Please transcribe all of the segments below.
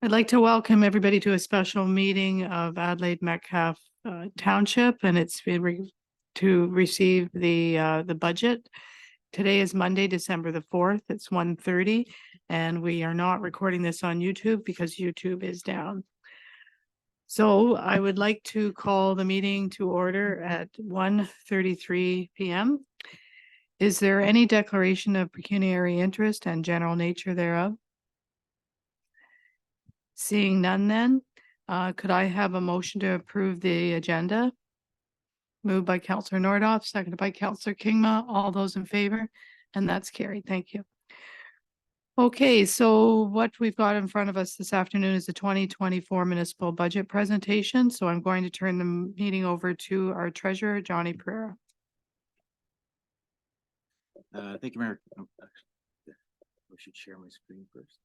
I'd like to welcome everybody to a special meeting of Adelaide Metcalfe Township, and it's to receive the budget. Today is Monday, December the 4th. It's 1:30, and we are not recording this on YouTube because YouTube is down. So I would like to call the meeting to order at 1:33 p.m. Is there any declaration of pecuniary interest and general nature thereof? Seeing none then, could I have a motion to approve the agenda? Moved by Councillor Nordoff, seconded by Councillor Kingma. All those in favor? And that's carried. Thank you. Okay, so what we've got in front of us this afternoon is the 2024 municipal budget presentation. So I'm going to turn the meeting over to our treasurer, Johnny Pereira. Thank you, Mayor. I should share my screen first.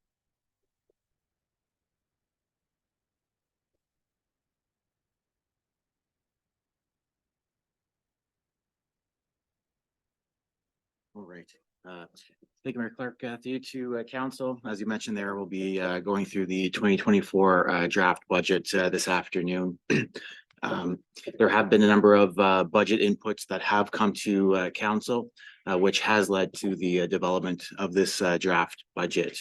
All right. Thank you, Mayor Clerk. Thank you to Council. As you mentioned, there will be going through the 2024 draft budget this afternoon. There have been a number of budget inputs that have come to Council, which has led to the development of this draft budget.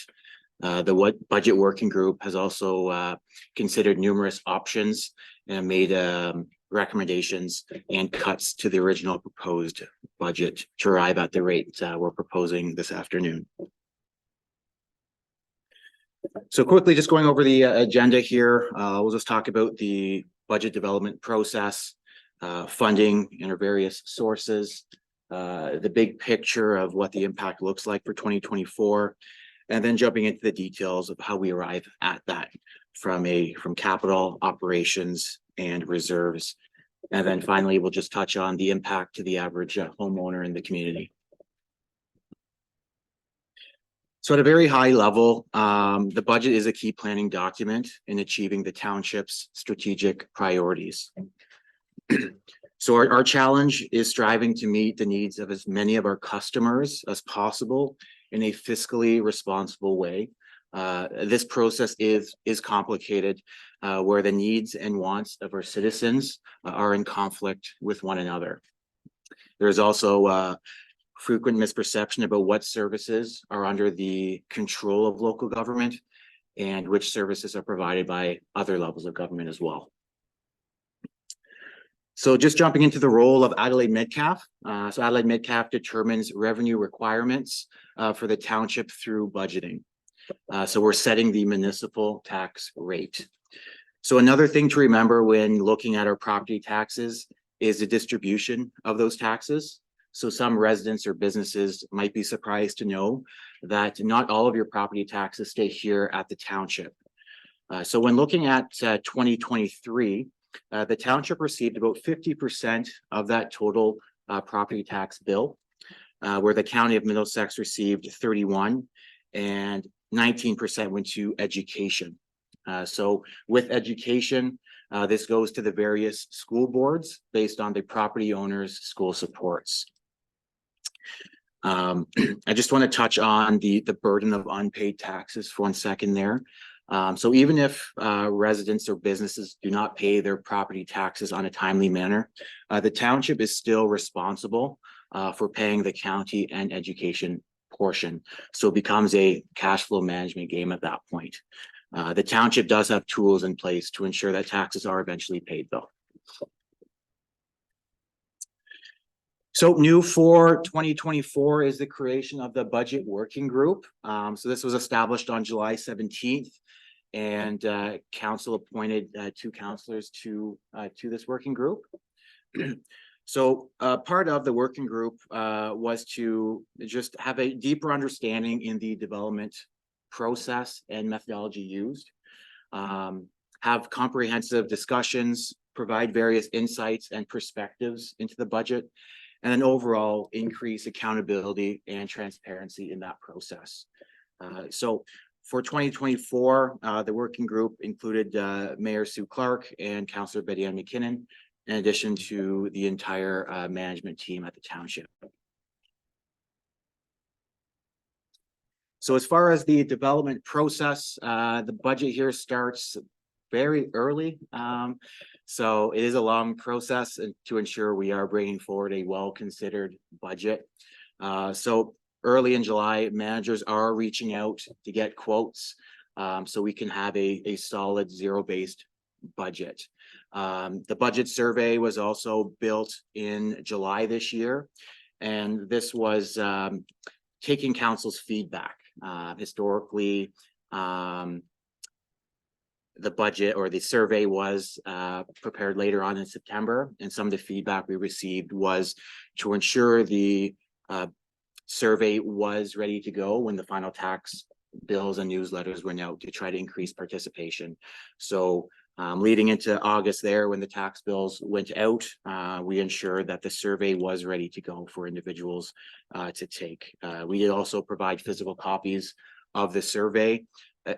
The budget working group has also considered numerous options and made recommendations and cuts to the original proposed budget to arrive at the rate we're proposing this afternoon. So quickly, just going over the agenda here, we'll just talk about the budget development process, funding and our various sources, the big picture of what the impact looks like for 2024, and then jumping into the details of how we arrive at that from capital, operations, and reserves. And then finally, we'll just touch on the impact to the average homeowner in the community. So at a very high level, the budget is a key planning document in achieving the township's strategic priorities. So our challenge is striving to meet the needs of as many of our customers as possible in a fiscally responsible way. This process is complicated, where the needs and wants of our citizens are in conflict with one another. There's also frequent misperception about what services are under the control of local government and which services are provided by other levels of government as well. So just jumping into the role of Adelaide Metcalfe. So Adelaide Metcalfe determines revenue requirements for the township through budgeting. So we're setting the municipal tax rate. So another thing to remember when looking at our property taxes is the distribution of those taxes. So some residents or businesses might be surprised to know that not all of your property taxes stay here at the township. So when looking at 2023, the township received about 50% of that total property tax bill, where the county of Middlesex received 31%, and 19% went to education. So with education, this goes to the various school boards based on the property owner's school supports. I just want to touch on the burden of unpaid taxes for 1 second there. So even if residents or businesses do not pay their property taxes on a timely manner, the township is still responsible for paying the county and education portion. So it becomes a cash flow management game at that point. The township does have tools in place to ensure that taxes are eventually paid though. So new for 2024 is the creation of the budget working group. So this was established on July 17th, and council appointed 2 councillors to this working group. So part of the working group was to just have a deeper understanding in the development process and methodology used, have comprehensive discussions, provide various insights and perspectives into the budget, and then overall increase accountability and transparency in that process. So for 2024, the working group included Mayor Sue Clark and Councillor Betty Ann McKinnon, in addition to the entire management team at the township. So as far as the development process, the budget here starts very early. So it is a long process and to ensure we are bringing forward a well-considered budget. So early in July, managers are reaching out to get quotes, so we can have a solid zero-based budget. The budget survey was also built in July this year, and this was taking council's feedback. Historically, the budget or the survey was prepared later on in September, and some of the feedback we received was to ensure the survey was ready to go when the final tax bills and newsletters went out to try to increase participation. So leading into August there, when the tax bills went out, we ensured that the survey was ready to go for individuals to take. We did also provide physical copies of the survey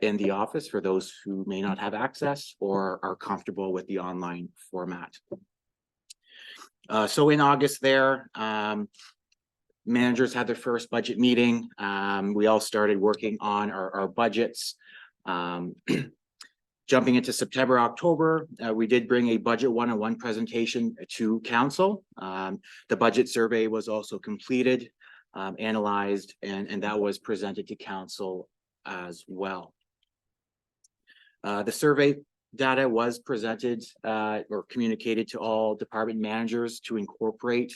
in the office for those who may not have access or are comfortable with the online format. So in August there, managers had their first budget meeting. We all started working on our budgets. Jumping into September, October, we did bring a budget one-on-one presentation to council. The budget survey was also completed, analyzed, and that was presented to council as well. The survey data was presented or communicated to all department managers to incorporate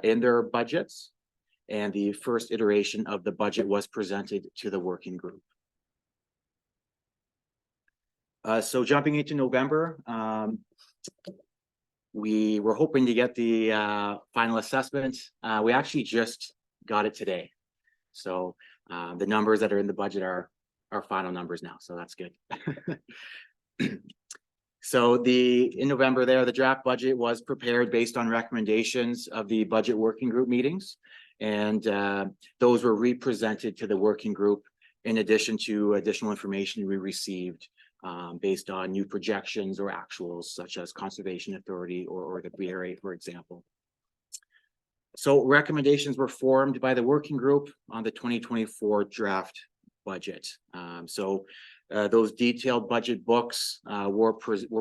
in their budgets. And the first iteration of the budget was presented to the working group. So jumping into November, we were hoping to get the final assessment. We actually just got it today. So the numbers that are in the budget are our final numbers now, so that's good. So in November there, the draft budget was prepared based on recommendations of the budget working group meetings. And those were represented to the working group in addition to additional information we received based on new projections or actuals, such as Conservation Authority or the BRA, for example. So recommendations were formed by the working group on the 2024 draft budget. Those detailed budget books were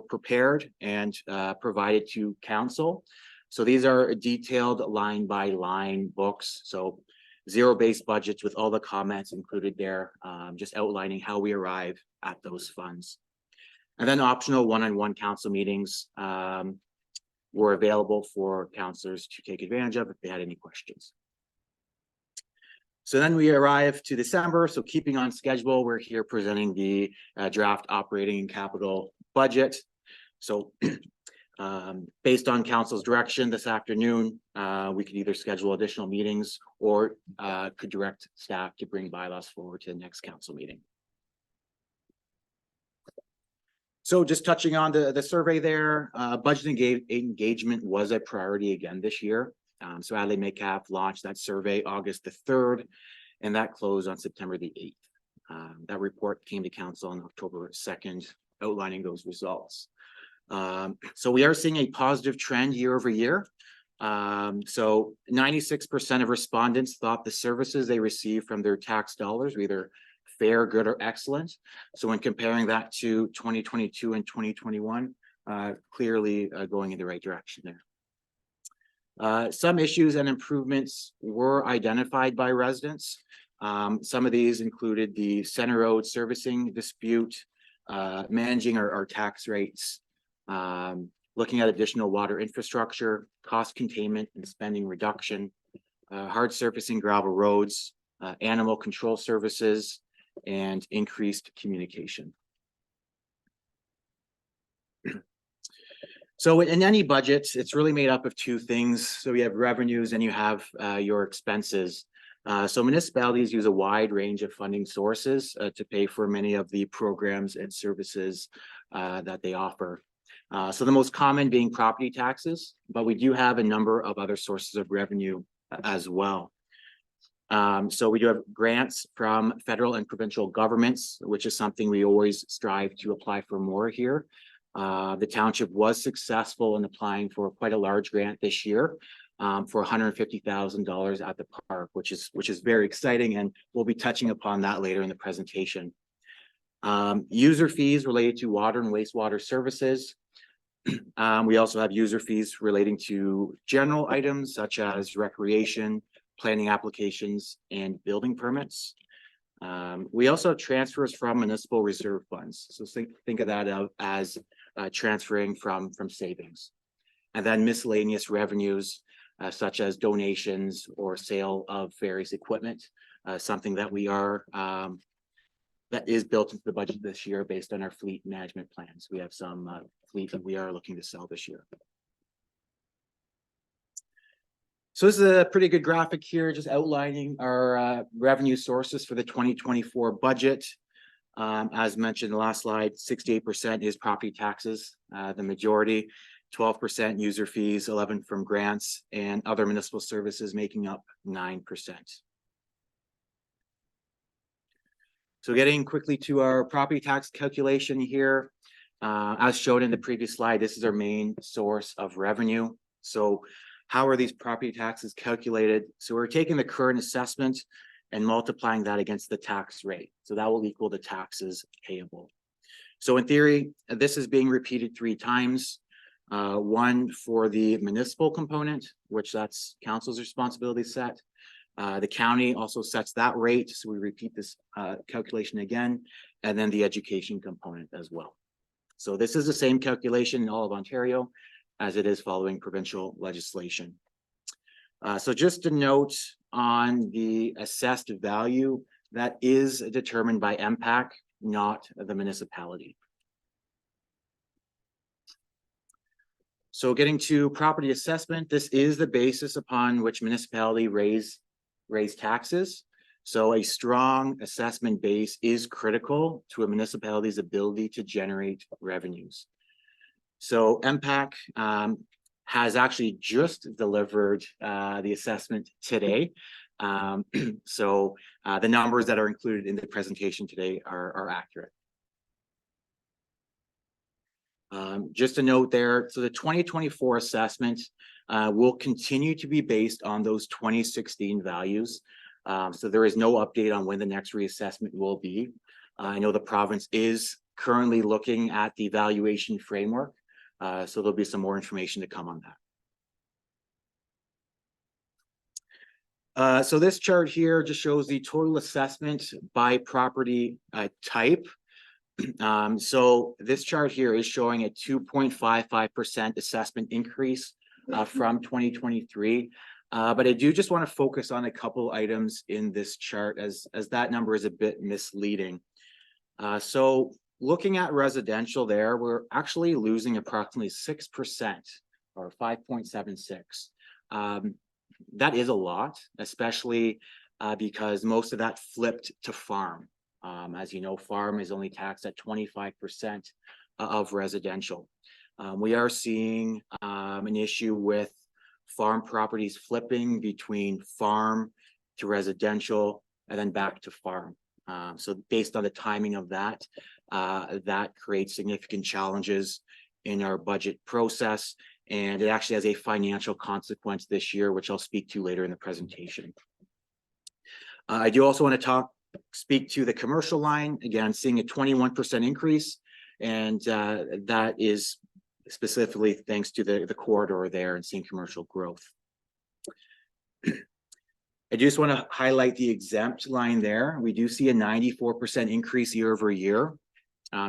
prepared and provided to council. So these are detailed line by line books. So zero-based budgets with all the comments included there, just outlining how we arrive at those funds. And then optional one-on-one council meetings were available for councillors to take advantage of if they had any questions. So then we arrive to December. So keeping on schedule, we're here presenting the draft operating and capital budget. So based on council's direction this afternoon, we could either schedule additional meetings or could direct staff to bring bylaws forward to the next council meeting. So just touching on the survey there, budget engagement was a priority again this year. So Adelaide Metcalfe launched that survey August the 3rd, and that closed on September the 8th. That report came to council on October 2nd, outlining those results. So we are seeing a positive trend year over year. So 96% of respondents thought the services they received from their tax dollars were either fair, good, or excellent. So when comparing that to 2022 and 2021, clearly going in the right direction there. Some issues and improvements were identified by residents. Some of these included the Center Road servicing dispute, managing our tax rates, looking at additional water infrastructure, cost containment and spending reduction, hard surfacing gravel roads, animal control services, and increased communication. So in any budget, it's really made up of two things. So you have revenues and you have your expenses. So municipalities use a wide range of funding sources to pay for many of the programs and services that they offer. So the most common being property taxes, but we do have a number of other sources of revenue as well. So we do have grants from federal and provincial governments, which is something we always strive to apply for more here. The township was successful in applying for quite a large grant this year. for $150,000 at the park, which is very exciting, and we'll be touching upon that later in the presentation. User fees related to water and wastewater services. We also have user fees relating to general items such as recreation, planning applications, and building permits. We also have transfers from municipal reserve funds. So think of that as transferring from savings. And then miscellaneous revenues such as donations or sale of various equipment, something that we are that is built into the budget this year based on our fleet management plans. We have some fleet that we are looking to sell this year. So this is a pretty good graphic here, just outlining our revenue sources for the 2024 budget. As mentioned in the last slide, 68% is property taxes, the majority, 12% user fees, 11% from grants, and other municipal services making up 9%. So getting quickly to our property tax calculation here, as shown in the previous slide, this is our main source of revenue. So how are these property taxes calculated? So we're taking the current assessment and multiplying that against the tax rate. So that will equal the taxes payable. So in theory, this is being repeated 3 times. One for the municipal component, which that's council's responsibility set. The county also sets that rate, so we repeat this calculation again, and then the education component as well. So this is the same calculation in all of Ontario as it is following provincial legislation. So just a note on the assessed value, that is determined by MPAC, not the municipality. So getting to property assessment, this is the basis upon which municipality raise taxes. So a strong assessment base is critical to a municipality's ability to generate revenues. So MPAC has actually just delivered the assessment today. So the numbers that are included in the presentation today are accurate. Just a note there, so the 2024 assessment will continue to be based on those 2016 values. So there is no update on when the next reassessment will be. I know the province is currently looking at the valuation framework, so there'll be some more information to come on that. So this chart here just shows the total assessment by property type. So this chart here is showing a 2.55% assessment increase from 2023. But I do just want to focus on a couple items in this chart as that number is a bit misleading. So looking at residential there, we're actually losing approximately 6% or 5.76. That is a lot, especially because most of that flipped to farm. As you know, farm is only taxed at 25% of residential. We are seeing an issue with farm properties flipping between farm to residential and then back to farm. So based on the timing of that, that creates significant challenges in our budget process, and it actually has a financial consequence this year, which I'll speak to later in the presentation. I do also want to speak to the commercial line, again, seeing a 21% increase, and that is specifically thanks to the corridor there and seeing commercial growth. I just want to highlight the exempt line there. We do see a 94% increase year over year.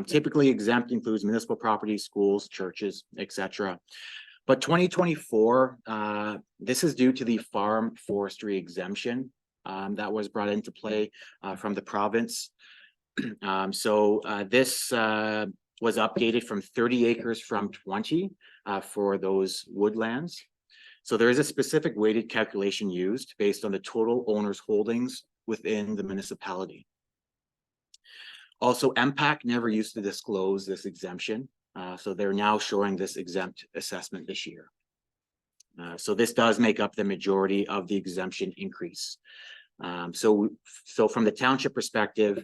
Typically exempt includes municipal properties, schools, churches, etc. But 2024, this is due to the farm forestry exemption that was brought into play from the province. This was updated from 30 acres from 20 for those woodlands. So there is a specific weighted calculation used based on the total owner's holdings within the municipality. Also, MPAC never used to disclose this exemption. So they're now showing this exempt assessment this year. So this does make up the majority of the exemption increase. So from the township perspective,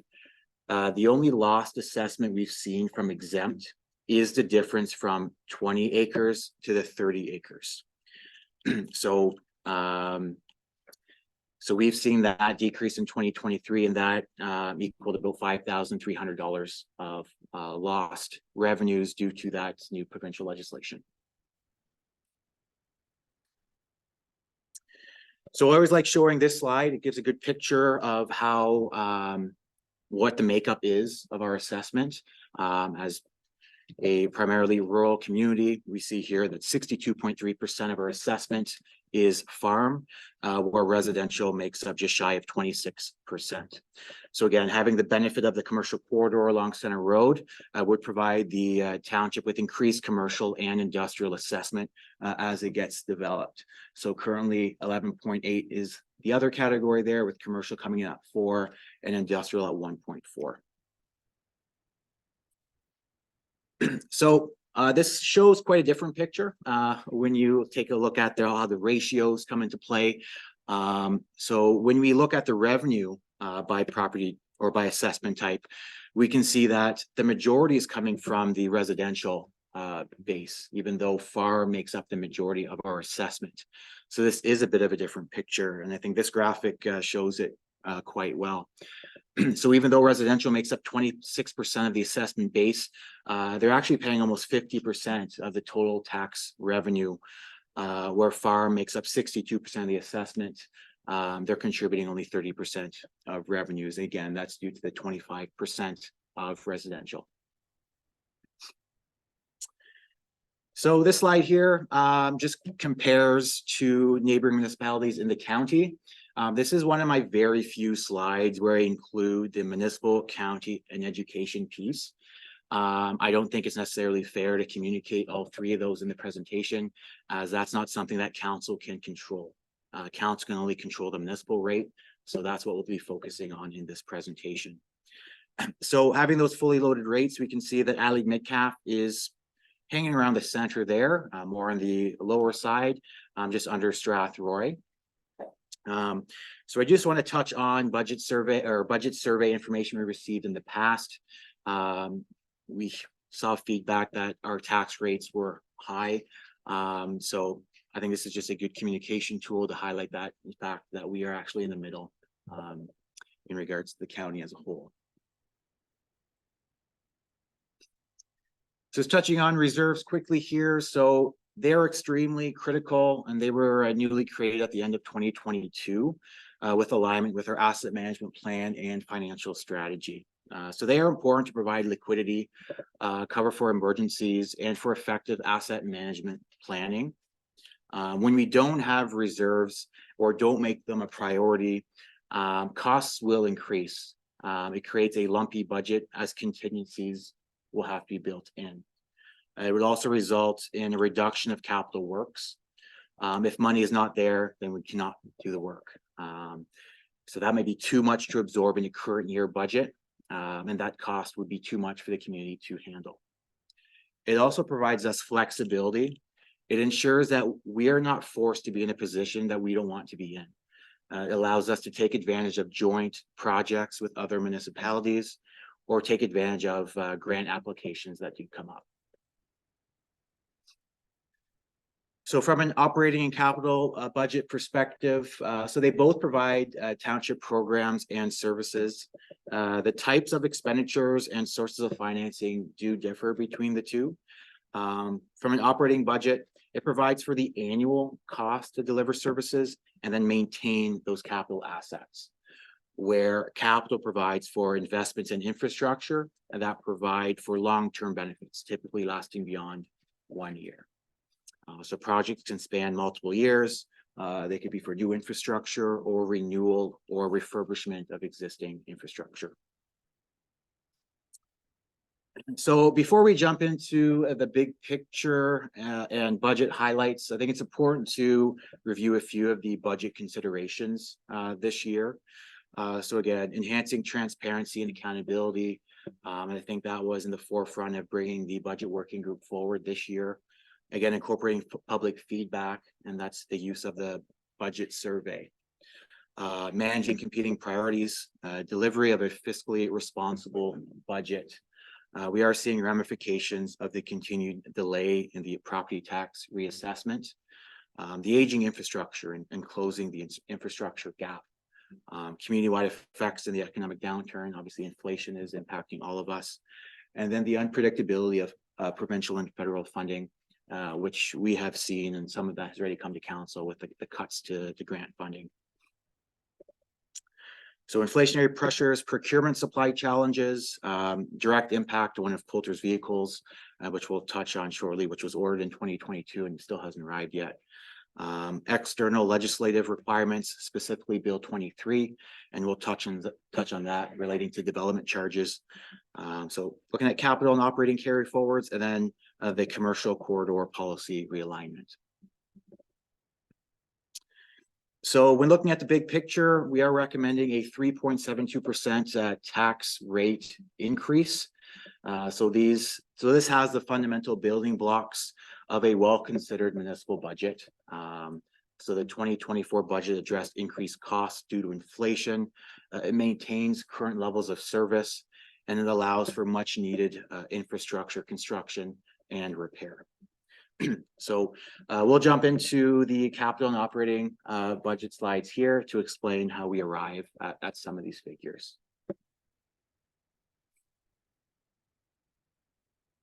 the only lost assessment we've seen from exempt is the difference from 20 acres to the 30 acres. So, so we've seen that decrease in 2023, and that equaled about $5,300 of lost revenues due to that new provincial legislation. So I always like showing this slide. It gives a good picture of how what the makeup is of our assessment. As a primarily rural community, we see here that 62.3% of our assessment is farm, where residential makes up just shy of 26%. So again, having the benefit of the commercial corridor along Center Road would provide the township with increased commercial and industrial assessment as it gets developed. So currently 11.8 is the other category there, with commercial coming in at 4 and industrial at 1.4. So this shows quite a different picture when you take a look at how the ratios come into play. So when we look at the revenue by property or by assessment type, we can see that the majority is coming from the residential base, even though farm makes up the majority of our assessment. So this is a bit of a different picture, and I think this graphic shows it quite well. So even though residential makes up 26% of the assessment base, they're actually paying almost 50% of the total tax revenue, where farm makes up 62% of the assessment. They're contributing only 30% of revenues. Again, that's due to the 25% of residential. So this slide here just compares to neighboring municipalities in the county. This is one of my very few slides where I include the municipal, county, and education piece. I don't think it's necessarily fair to communicate all three of those in the presentation, as that's not something that council can control. Council can only control the municipal rate, so that's what we'll be focusing on in this presentation. So having those fully loaded rates, we can see that Adelaide Metcalfe is hanging around the center there, more on the lower side, just under Strathroy. So I just want to touch on budget survey information we received in the past. We saw feedback that our tax rates were high. So I think this is just a good communication tool to highlight that, in fact, that we are actually in the middle in regards to the county as a whole. Just touching on reserves quickly here. So they're extremely critical, and they were newly created at the end of 2022 with alignment with our asset management plan and financial strategy. So they are important to provide liquidity, cover for emergencies, and for effective asset management planning. When we don't have reserves or don't make them a priority, costs will increase. It creates a lumpy budget as contingencies will have to be built in. It would also result in a reduction of capital works. If money is not there, then we cannot do the work. So that may be too much to absorb in the current year budget, and that cost would be too much for the community to handle. It also provides us flexibility. It ensures that we are not forced to be in a position that we don't want to be in. It allows us to take advantage of joint projects with other municipalities, or take advantage of grant applications that do come up. So from an operating and capital budget perspective, so they both provide township programs and services. The types of expenditures and sources of financing do differ between the two. From an operating budget, it provides for the annual cost to deliver services and then maintain those capital assets, where capital provides for investments in infrastructure and that provide for long-term benefits, typically lasting beyond 1 year. So projects can span multiple years. They could be for new infrastructure or renewal or refurbishment of existing infrastructure. So before we jump into the big picture and budget highlights, I think it's important to review a few of the budget considerations this year. So again, enhancing transparency and accountability. And I think that was in the forefront of bringing the budget working group forward this year. Again, incorporating public feedback, and that's the use of the budget survey. Managing competing priorities, delivery of a fiscally responsible budget. We are seeing ramifications of the continued delay in the property tax reassessment. the aging infrastructure and closing the infrastructure gap, community-wide effects in the economic downturn. Obviously, inflation is impacting all of us. And then the unpredictability of provincial and federal funding, which we have seen, and some of that has already come to council with the cuts to grant funding. So inflationary pressures, procurement supply challenges, direct impact on one of Coulter's vehicles, which we'll touch on shortly, which was ordered in 2022 and still hasn't arrived yet. External legislative requirements, specifically Bill 23, and we'll touch on that relating to development charges. So looking at capital and operating carry forwards, and then the commercial corridor policy realignment. So when looking at the big picture, we are recommending a 3.72% tax rate increase. So this has the fundamental building blocks of a well-considered municipal budget. So the 2024 budget addressed increased costs due to inflation. It maintains current levels of service, and it allows for much needed infrastructure construction and repair. So we'll jump into the capital and operating budget slides here to explain how we arrive at some of these figures.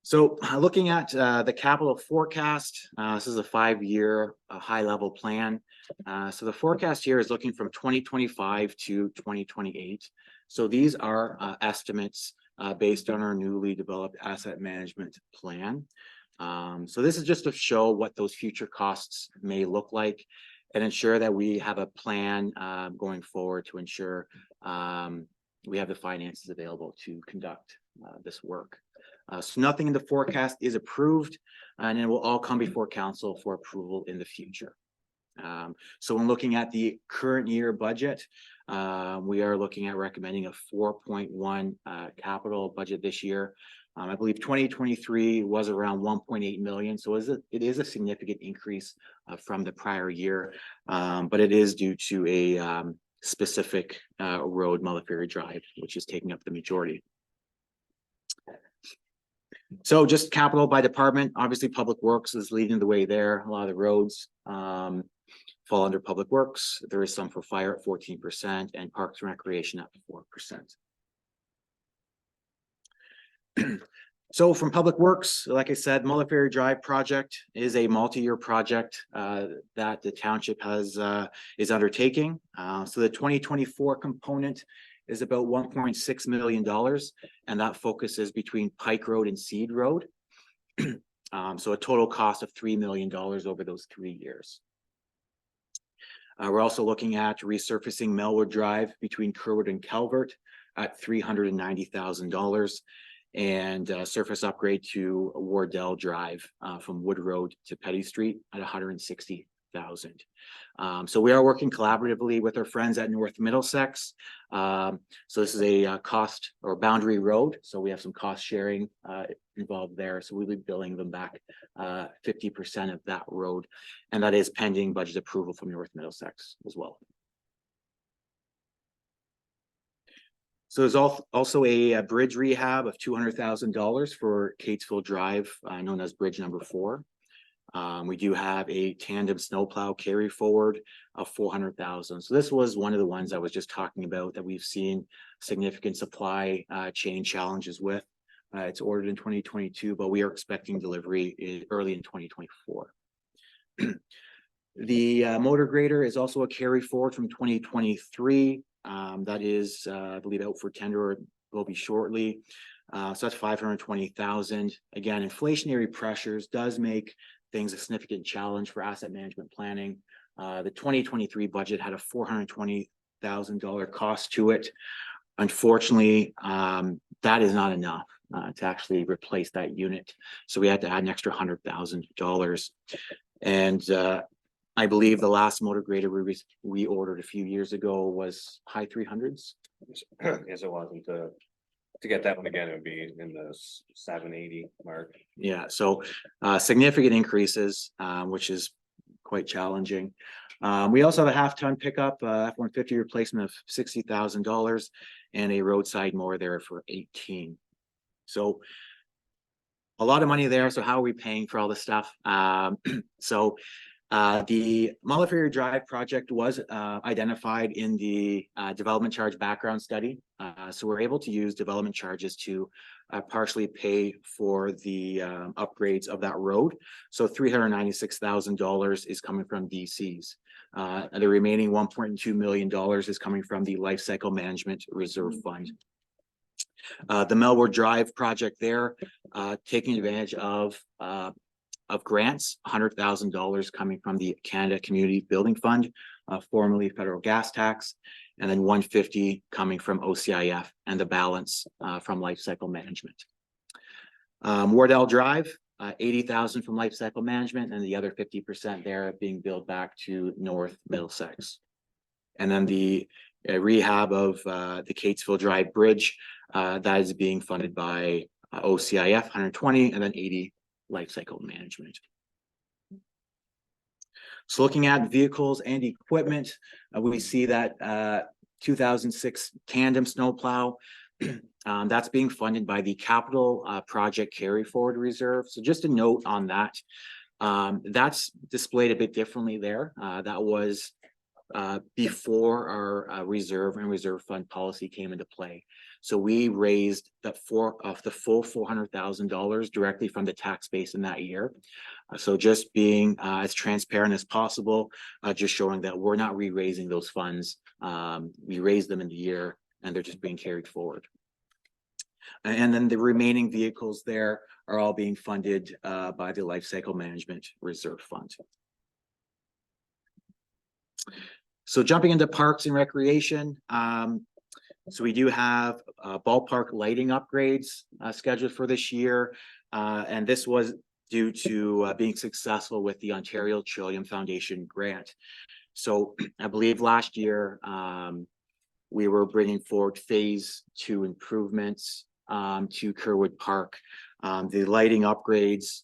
So looking at the capital forecast, this is a 5-year high-level plan. So the forecast here is looking from 2025 to 2028. So these are estimates based on our newly developed asset management plan. So this is just to show what those future costs may look like and ensure that we have a plan going forward to ensure we have the finances available to conduct this work. So nothing in the forecast is approved, and it will all come before council for approval in the future. So when looking at the current year budget, we are looking at recommending a 4.1 capital budget this year. I believe 2023 was around 1.8 million, so it is a significant increase from the prior year, but it is due to a specific road, Mullaferry Drive, which is taking up the majority. So just capital by department, obviously Public Works is leading the way there. A lot of the roads fall under Public Works. There is some for fire at 14% and Parks and Recreation at 4%. So from Public Works, like I said, Mullaferry Drive project is a multi-year project that the township is undertaking. So the 2024 component is about $1.6 million, and that focuses between Pike Road and Seed Road. So a total cost of $3 million over those 3 years. We're also looking at resurfacing Melwood Drive between Kerwood and Calvert at $390,000, and surface upgrade to Wardell Drive from Wood Road to Petty Street at $160,000. So we are working collaboratively with our friends at North Middlesex. So this is a cost or boundary road, so we have some cost sharing involved there. So we'll be billing them back 50% of that road, and that is pending budget approval from North Middlesex as well. So there's also a bridge rehab of $200,000 for Catesville Drive, known as Bridge Number 4. We do have a tandem snowplow carry forward of $400,000. So this was one of the ones I was just talking about that we've seen significant supply chain challenges with. It's ordered in 2022, but we are expecting delivery early in 2024. The motor grader is also a carry forward from 2023. That is, I believe, out for tender, or will be shortly. So that's $520,000. Again, inflationary pressures does make things a significant challenge for asset management planning. The 2023 budget had a $420,000 cost to it. Unfortunately, that is not enough to actually replace that unit. So we had to add an extra $100,000. And I believe the last motor grader we ordered a few years ago was high 300s. Yes, it wasn't. To get that one again, it would be in the 780 mark. Yeah, so significant increases, which is quite challenging. We also have a half-ton pickup, F-150 replacement of $60,000, and a roadside mower there for $18,000. So a lot of money there. So how are we paying for all this stuff? So The Mullaferry Drive project was identified in the development charge background study. So we're able to use development charges to partially pay for the upgrades of that road. So $396,000 is coming from DCs. And the remaining $1.2 million is coming from the Life Cycle Management Reserve Fund. The Melbourne Drive project there, taking advantage of grants, $100,000 coming from the Canada Community Building Fund, formerly federal gas tax, and then $150 coming from OCIF and the balance from Life Cycle Management. Wardell Drive, $80,000 from Life Cycle Management, and the other 50% there being billed back to North Middlesex. And then the rehab of the Catesville Drive Bridge, that is being funded by OCIF, 120, and then 80 Life Cycle Management. So looking at vehicles and equipment, we see that 2006 tandem snowplow, that's being funded by the Capital Project Carry Forward Reserve. So just a note on that, that's displayed a bit differently there. That was before our reserve and reserve fund policy came into play. So we raised the full $400,000 directly from the tax base in that year. So just being as transparent as possible, just showing that we're not re-raising those funds. We raised them in the year and they're just being carried forward. And then the remaining vehicles there are all being funded by the Life Cycle Management Reserve Fund. So jumping into parks and recreation, so we do have ballpark lighting upgrades scheduled for this year. And this was due to being successful with the Ontario Trillium Foundation grant. So I believe last year we were bringing forward phase 2 improvements to Kerwood Park. The lighting upgrades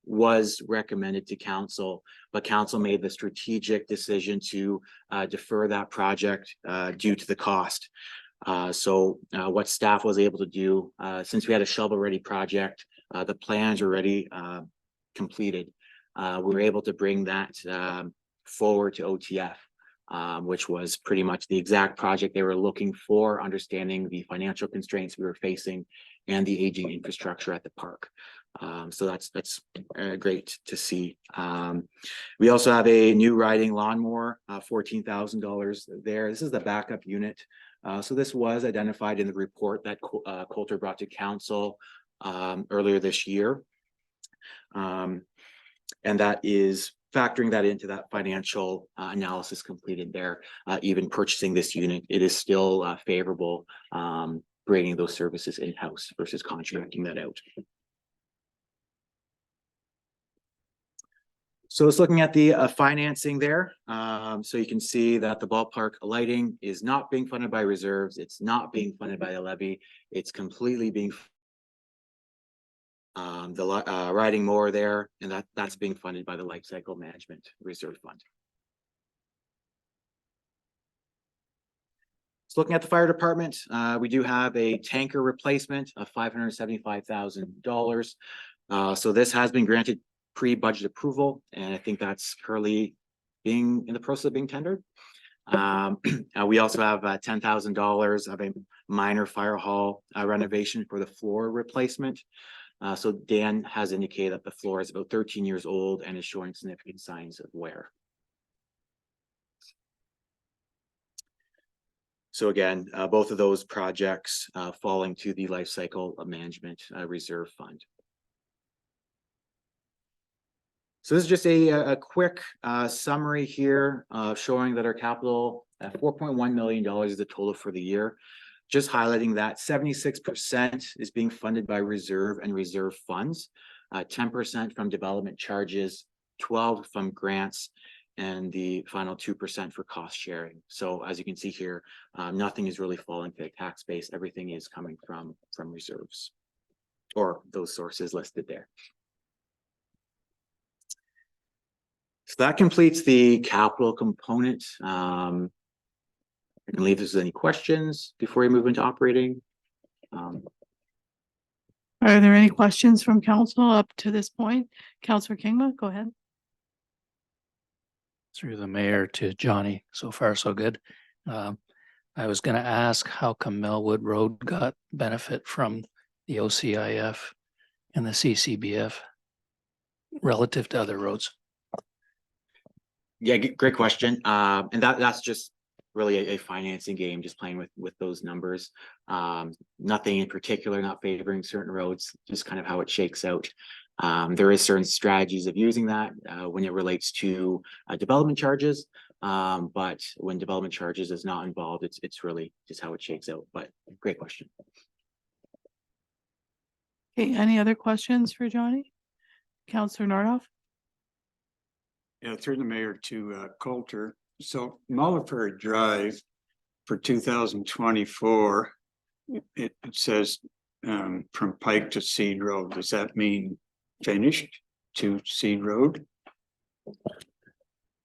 was recommended to council, but council made the strategic decision to defer that project due to the cost. So what staff was able to do, since we had a shovel-ready project, the plans were already completed. We were able to bring that forward to OTF, which was pretty much the exact project they were looking for, understanding the financial constraints we were facing and the aging infrastructure at the park. So that's great to see. We also have a new riding lawnmower, $14,000 there. This is the backup unit. So this was identified in the report that Coulter brought to council earlier this year. And that is factoring that into that financial analysis completed there. Even purchasing this unit, it is still favorable bringing those services in-house versus contracting that out. So it's looking at the financing there. So you can see that the ballpark lighting is not being funded by reserves. It's not being funded by the levy. It's completely being the riding mower there, and that's being funded by the Life Cycle Management Reserve Fund. So looking at the fire department, we do have a tanker replacement of $575,000. So this has been granted pre-budget approval, and I think that's currently being in the process of being tendered. We also have $10,000 of a minor fire hall renovation for the floor replacement. So Dan has indicated that the floor is about 13 years old and is showing significant signs of wear. So again, both of those projects falling to the Life Cycle Management Reserve Fund. So this is just a quick summary here showing that our capital at $4.1 million is the total for the year. Just highlighting that 76% is being funded by reserve and reserve funds, 10% from development charges, 12% from grants, and the final 2% for cost sharing. So as you can see here, nothing is really falling to the tax base. Everything is coming from reserves or those sources listed there. So that completes the capital component. I can leave if there's any questions before we move into operating. Are there any questions from council up to this point? Councillor Kingma, go ahead. Through the mayor to Johnny. So far, so good. I was gonna ask how come Melwood Road got benefit from the OCIF and the CCBF relative to other roads? Yeah, great question. And that's just really a financing game, just playing with those numbers. Nothing in particular, not favoring certain roads, just kind of how it shakes out. There is certain strategies of using that when it relates to development charges. But when development charges is not involved, it's really just how it shakes out. But great question. Okay, any other questions for Johnny? Counselor Nordoff? Yeah, through the mayor to Coulter. So Mulliford Drive for 2024, it says from Pike to Seed Road. Does that mean finished to Seed Road?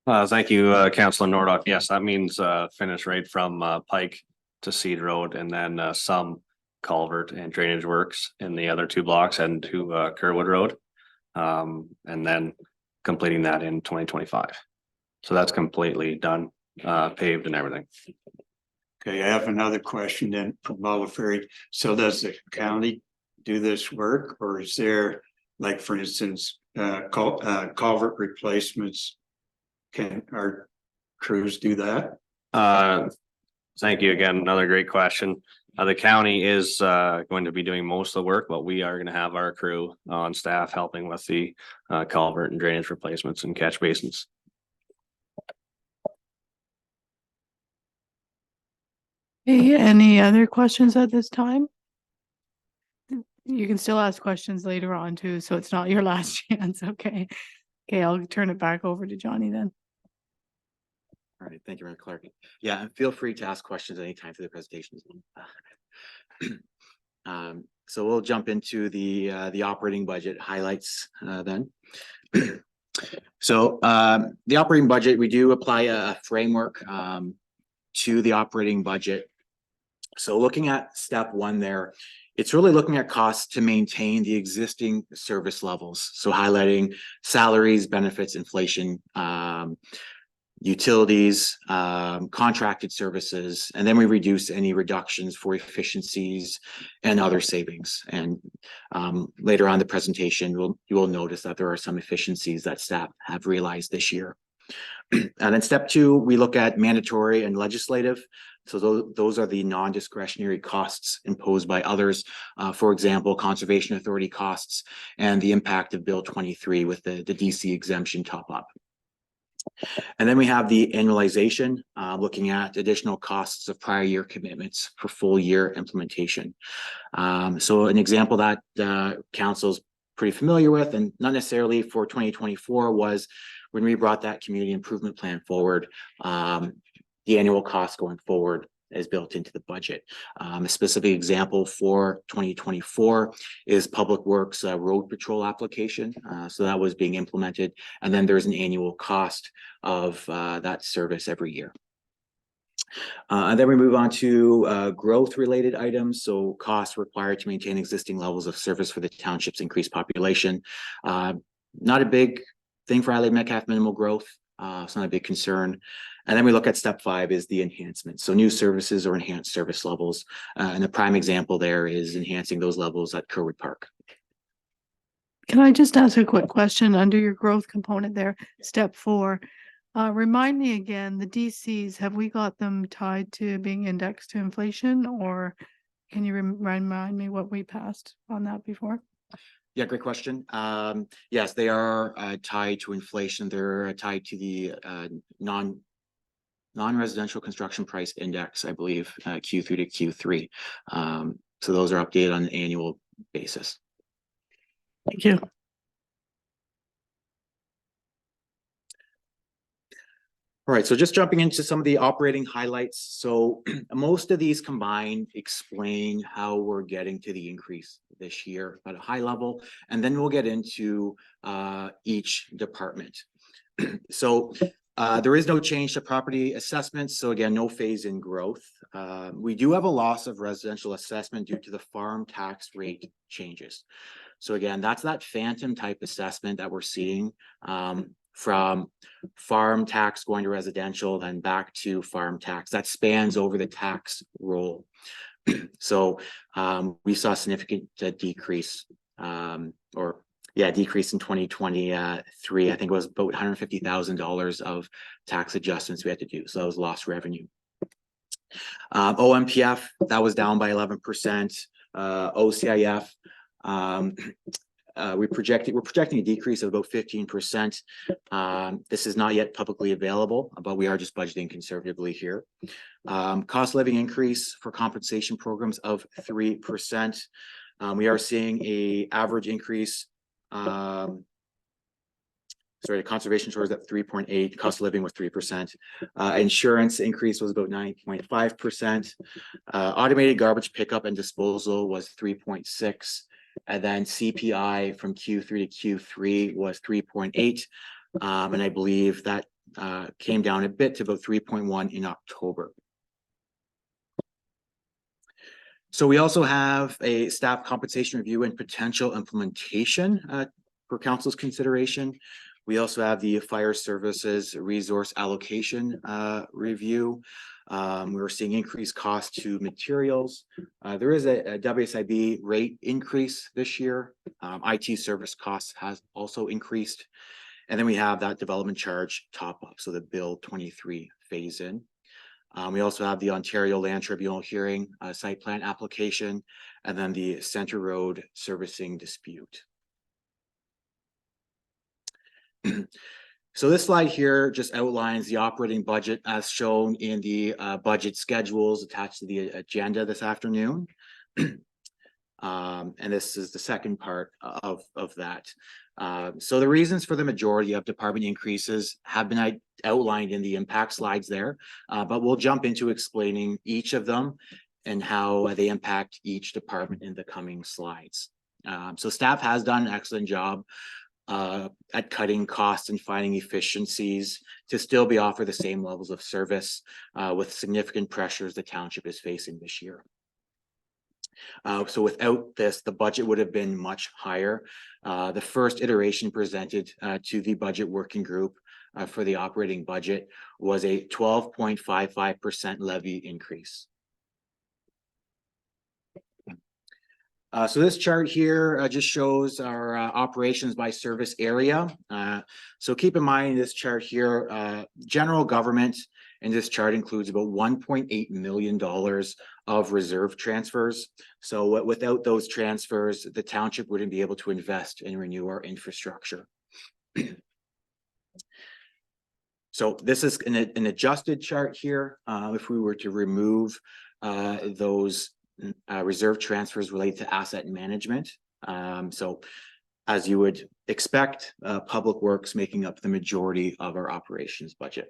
Thank you, Councilor Nordoff. Yes, that means finish right from Pike to Seed Road, and then some culvert and drainage works in the other two blocks and to Kerwood Road. And then completing that in 2025. So that's completely done, paved and everything. Okay, I have another question then from Mulliford. So does the county do this work, or is there, like, for instance, culvert replacements? Can our crews do that? Thank you again. Another great question. The county is going to be doing most of the work, but we are going to have our crew on staff helping with the culvert and drainage replacements and catch basins. Okay, any other questions at this time? You can still ask questions later on too, so it's not your last chance, okay? Okay, I'll turn it back over to Johnny then. All right, thank you, Mayor Clark. Yeah, and feel free to ask questions anytime through the presentation. So we'll jump into the operating budget highlights then. So the operating budget, we do apply a framework to the operating budget. So looking at step one there, it's really looking at costs to maintain the existing service levels. So highlighting salaries, benefits, inflation, utilities, contracted services, and then we reduce any reductions for efficiencies and other savings. And later on in the presentation, you will notice that there are some efficiencies that staff have realized this year. And then step two, we look at mandatory and legislative. So those are the non-discretionary costs imposed by others. For example, Conservation Authority costs and the impact of Bill 23 with the DC exemption top up. And then we have the annualization, looking at additional costs of prior year commitments for full year implementation. So an example that council's pretty familiar with, and not necessarily for 2024, was when we brought that community improvement plan forward. The annual cost going forward is built into the budget. A specific example for 2024 is Public Works road patrol application. So that was being implemented, and then there's an annual cost of that service every year. And then we move on to growth related items. So costs required to maintain existing levels of service for the township's increased population. Not a big thing for Adelaide Metcalfe, minimal growth. It's not a big concern. And then we look at step 5 is the enhancement. So new services or enhanced service levels. And the prime example there is enhancing those levels at Kerwood Park. Can I just ask a quick question under your growth component there, step 4? Remind me again, the DCs, have we got them tied to being indexed to inflation, or can you remind me what we passed on that before? Yeah, great question. Yes, they are tied to inflation. They're tied to the non-residential construction price index, I believe, Q3 to Q3. So those are updated on an annual basis. Thank you. All right, so just jumping into some of the operating highlights. So most of these combined explain how we're getting to the increase this year at a high level, and then we'll get into each department. So there is no change to property assessments. So again, no phase in growth. We do have a loss of residential assessment due to the farm tax rate changes. So again, that's that phantom type assessment that we're seeing from farm tax going to residential, then back to farm tax. That spans over the tax roll. So we saw a significant decrease decrease in 2023. I think it was about $150,000 of tax adjustments we had to do. So that was lost revenue. OMPF, that was down by 11%. OCIF, we're projecting a decrease of about 15%. This is not yet publicly available, but we are just budgeting conservatively here. Cost living increase for compensation programs of 3%. We are seeing a average increase. The conservation shores at 3.8, cost of living was 3%. Insurance increase was about 9.5%. Automated garbage pickup and disposal was 3.6. And then CPI from Q3 to Q3 was 3.8. And I believe that came down a bit to about 3.1 in October. So we also have a staff compensation review and potential implementation for council's consideration. We also have the fire services resource allocation review. We're seeing increased cost to materials. There is a WSIB rate increase this year. IT service costs has also increased. And then we have that development charge top up. So the Bill 23 phase in. We also have the Ontario Land Tribunal hearing site plan application, and then the Center Road servicing dispute. So this slide here just outlines the operating budget as shown in the budget schedules attached to the agenda this afternoon. And this is the second part of that. So the reasons for the majority of department increases have been outlined in the impact slides there, but we'll jump into explaining each of them and how they impact each department in the coming slides. So staff has done an excellent job at cutting costs and finding efficiencies to still be offered the same levels of service with significant pressures the township is facing this year. So without this, the budget would have been much higher. The first iteration presented to the budget working group for the operating budget was a 12.55% levy increase. So this chart here just shows our operations by service area. So keep in mind this chart here, general government in this chart includes about $1.8 million of reserve transfers. So without those transfers, the township wouldn't be able to invest and renew our infrastructure. So this is an adjusted chart here. If we were to remove those reserve transfers related to asset management. So as you would expect, public works making up the majority of our operations budget.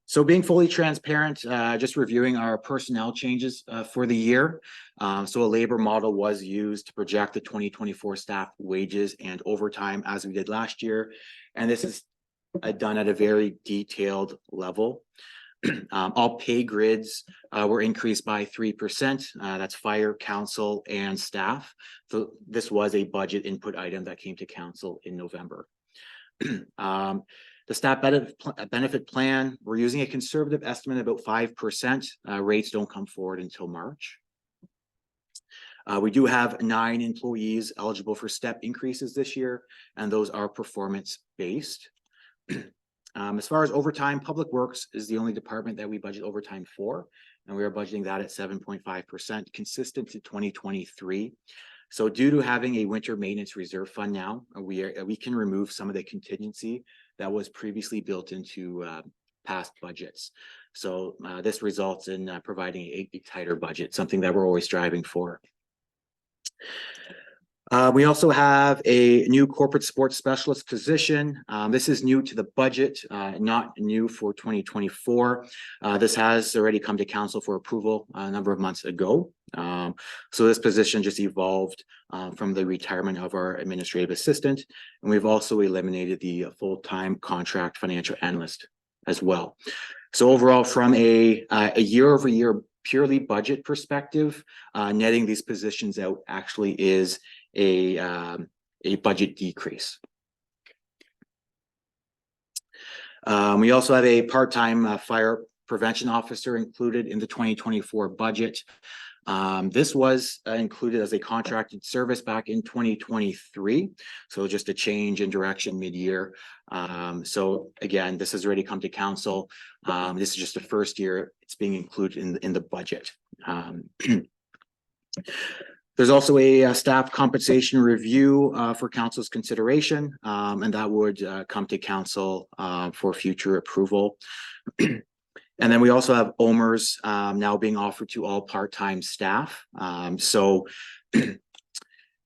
So being fully transparent, just reviewing our personnel changes for the year. So a labor model was used to project the 2024 staff wages and overtime as we did last year. And this is done at a very detailed level. All pay grids were increased by 3%. That's fire, council, and staff. So this was a budget input item that came to council in November. The staff benefit plan, we're using a conservative estimate of about 5%. Rates don't come forward until March. We do have 9 employees eligible for step increases this year, and those are performance-based. As far as overtime, Public Works is the only department that we budget overtime for, and we are budgeting that at 7.5%, consistent to 2023. So due to having a winter maintenance reserve fund now, we can remove some of the contingency that was previously built into past budgets. So this results in providing a tighter budget, something that we're always striving for. We also have a new corporate sports specialist position. This is new to the budget, not new for 2024. This has already come to council for approval a number of months ago. So this position just evolved from the retirement of our administrative assistant. And we've also eliminated the full-time contract financial analyst as well. So overall, from a year-over-year purely budget perspective, netting these positions out actually is a a budget decrease. We also have a part-time fire prevention officer included in the 2024 budget. This was included as a contracted service back in 2023. So just a change in direction mid-year. So again, this has already come to council. This is just the first year it's being included in the budget. There's also a staff compensation review for council's consideration, and that would come to council for future approval. And then we also have OMERS now being offered to all part-time staff. So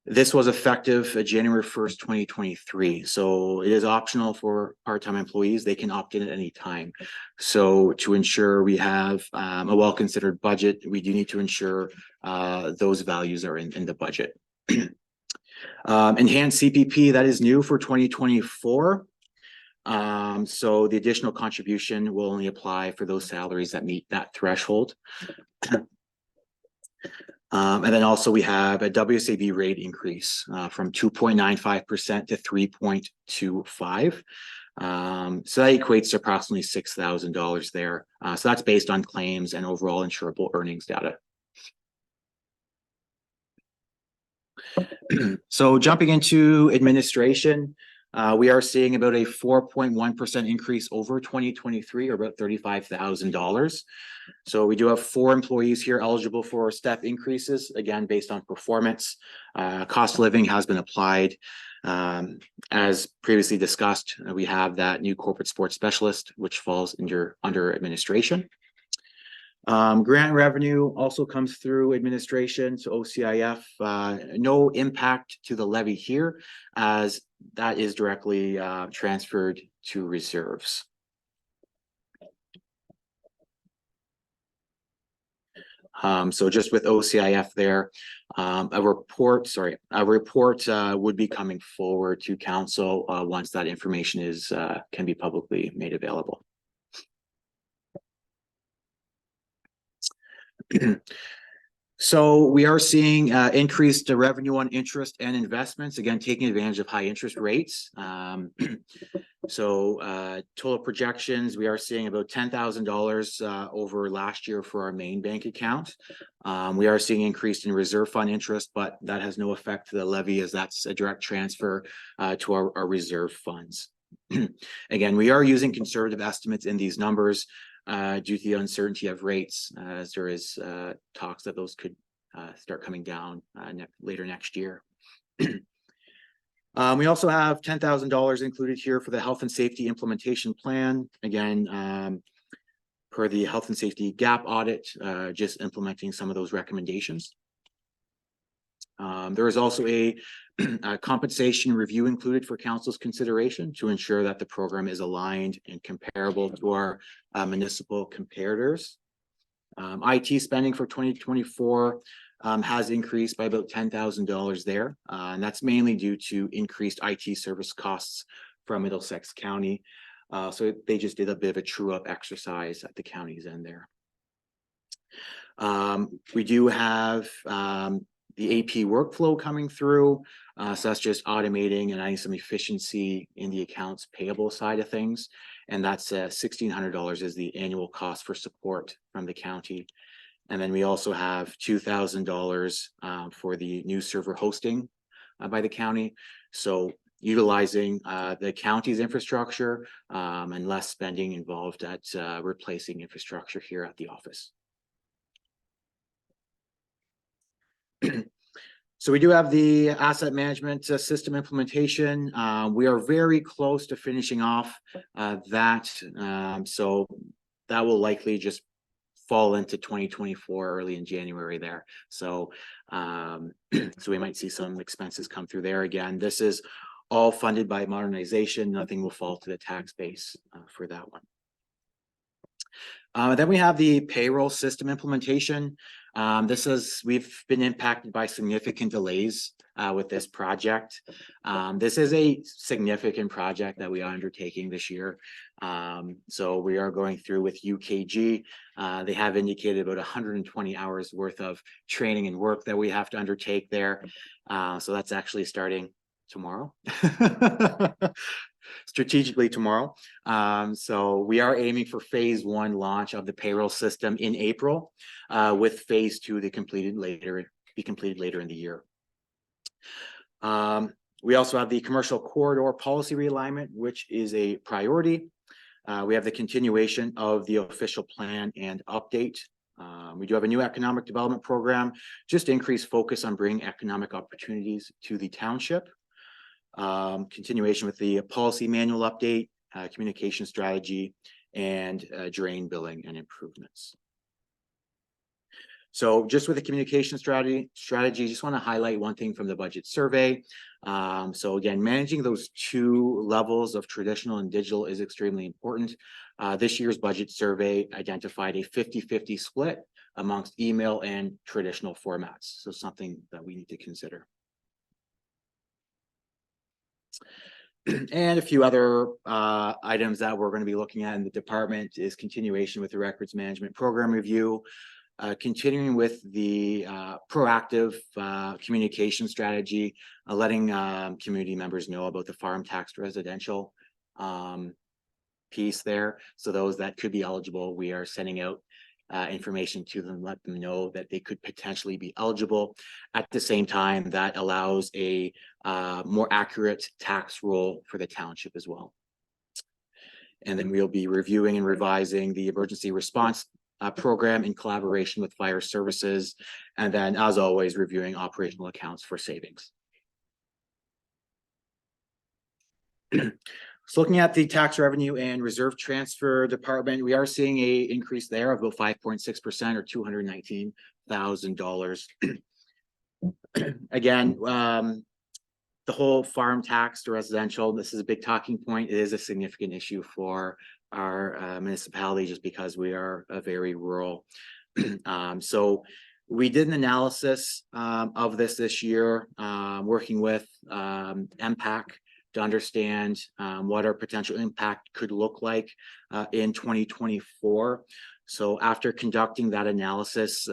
this was effective January 1st, 2023. So it is optional for part-time employees. They can opt in at any time. So to ensure we have a well-considered budget, we do need to ensure those values are in the budget. Enhanced CPP, that is new for 2024. So the additional contribution will only apply for those salaries that meet that threshold. And then also we have a WSAB rate increase from 2.95% to 3.25. So that equates to approximately $6,000 there. So that's based on claims and overall insurable earnings data. So jumping into administration, we are seeing about a 4.1% increase over 2023, or about $35,000. So we do have 4 employees here eligible for step increases, again, based on performance. Cost of living has been applied. As previously discussed, we have that new corporate sports specialist, which falls under administration. Grant revenue also comes through administration, so OCIF, no impact to the levy here, as that is directly transferred to reserves. So just with OCIF there, a report would be coming forward to council once that information can be publicly made available. So we are seeing increased revenue on interest and investments, again, taking advantage of high interest rates. So total projections, we are seeing about $10,000 over last year for our main bank account. We are seeing increase in reserve fund interest, but that has no effect to the levy, as that's a direct transfer to our reserve funds. Again, we are using conservative estimates in these numbers due to the uncertainty of rates, as there is talks that those could start coming down later next year. We also have $10,000 included here for the health and safety implementation plan. Again, per the health and safety gap audit, just implementing some of those recommendations. There is also a compensation review included for council's consideration to ensure that the program is aligned and comparable to our municipal comparators. IT spending for 2024 has increased by about $10,000 there. And that's mainly due to increased IT service costs from Middlesex County. So they just did a bit of a true up exercise at the county's end there. We do have the AP workflow coming through. So that's just automating and adding some efficiency in the accounts payable side of things. And that's $1,600 is the annual cost for support from the county. And then we also have $2,000 for the new server hosting by the county. So utilizing the county's infrastructure and less spending involved at replacing infrastructure here at the office. So we do have the asset management system implementation. We are very close to finishing off that. So that will likely just fall into 2024 early in January there. So so we might see some expenses come through there. Again, this is all funded by modernization. Nothing will fall to the tax base for that one. Then we have the payroll system implementation. We've been impacted by significant delays with this project. This is a significant project that we are undertaking this year. So we are going through with UKG. They have indicated about 120 hours worth of training and work that we have to undertake there. So that's actually starting tomorrow. Strategically tomorrow. So we are aiming for phase 1 launch of the payroll system in April, with phase 2 be completed later in the year. We also have the commercial corridor policy realignment, which is a priority. We have the continuation of the official plan and update. We do have a new economic development program, just increased focus on bringing economic opportunities to the township. Continuation with the policy manual update, communication strategy, and drain billing and improvements. So just with the communication strategy, just want to highlight one thing from the budget survey. So again, managing those 2 levels of traditional and digital is extremely important. This year's budget survey identified a 50-50 split amongst email and traditional formats. So something that we need to consider. And a few other items that we're going to be looking at in the department is continuation with the records management program review, continuing with the proactive communication strategy, letting community members know about the farm tax residential piece there. So those that could be eligible, we are sending out information to them, let them know that they could potentially be eligible. At the same time, that allows a more accurate tax roll for the township as well. And then we'll be reviewing and revising the emergency response program in collaboration with fire services. And then, as always, reviewing operational accounts for savings. So looking at the tax revenue and reserve transfer department, we are seeing a increase there of about 5.6% or $219,000. Again, the whole farm tax to residential, this is a big talking point. It is a significant issue for our municipality just because we are a very rural. So we did an analysis of this year, working with MPAC to understand what our potential impact could look like in 2024. So after conducting that analysis,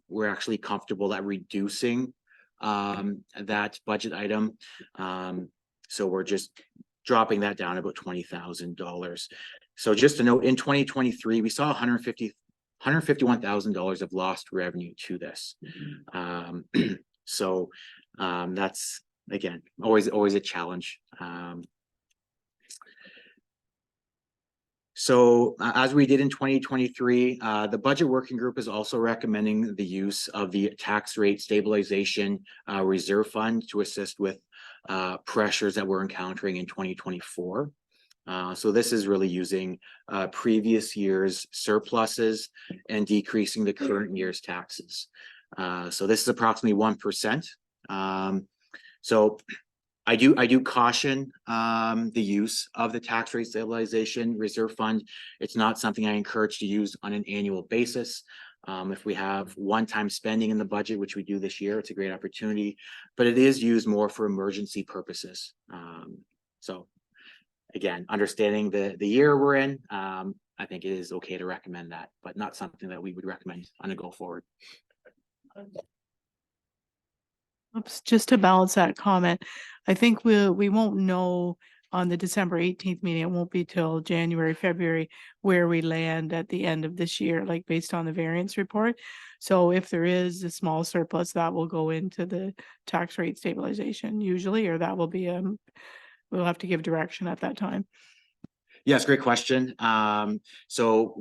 we're actually comfortable at reducing that budget item. So we're just dropping that down about $20,000. So just to note, in 2023, we saw $151,000 of lost revenue to this. So that's, again, always a challenge. So as we did in 2023, the budget working group is also recommending the use of the tax rate stabilization reserve fund to assist with pressures that we're encountering in 2024. So this is really using previous year's surpluses and decreasing the current year's taxes. So this is approximately 1%. So I do caution the use of the tax rate stabilization reserve fund. It's not something I encourage to use on an annual basis. If we have one-time spending in the budget, which we do this year, it's a great opportunity, but it is used more for emergency purposes. So again, understanding the year we're in, I think it is okay to recommend that, but not something that we would recommend on a go forward. Oops, just to balance that comment, I think we won't know on the December 18th meeting. It won't be till January, February where we land at the end of this year, like based on the variance report. So if there is a small surplus, that will go into the tax rate stabilization usually, or that will be we'll have to give direction at that time. Yes, great question. So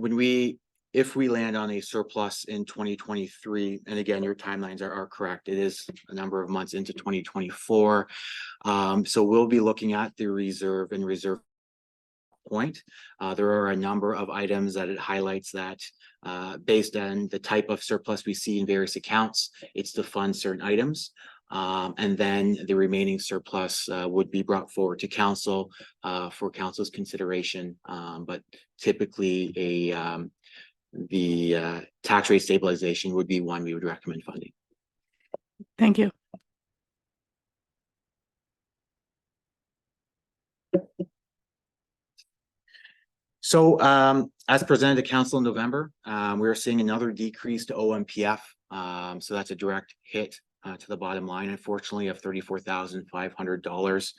if we land on a surplus in 2023, and again, your timelines are correct, it is a number of months into 2024. So we'll be looking at the reserve and reserve point. There are a number of items that it highlights that based on the type of surplus we see in various accounts, it's to fund certain items. And then the remaining surplus would be brought forward to council for council's consideration. But typically the tax rate stabilization would be one we would recommend funding. Thank you. So as presented to council in November, we're seeing another decrease to OMPF. So that's a direct hit to the bottom line, unfortunately, of $34,500.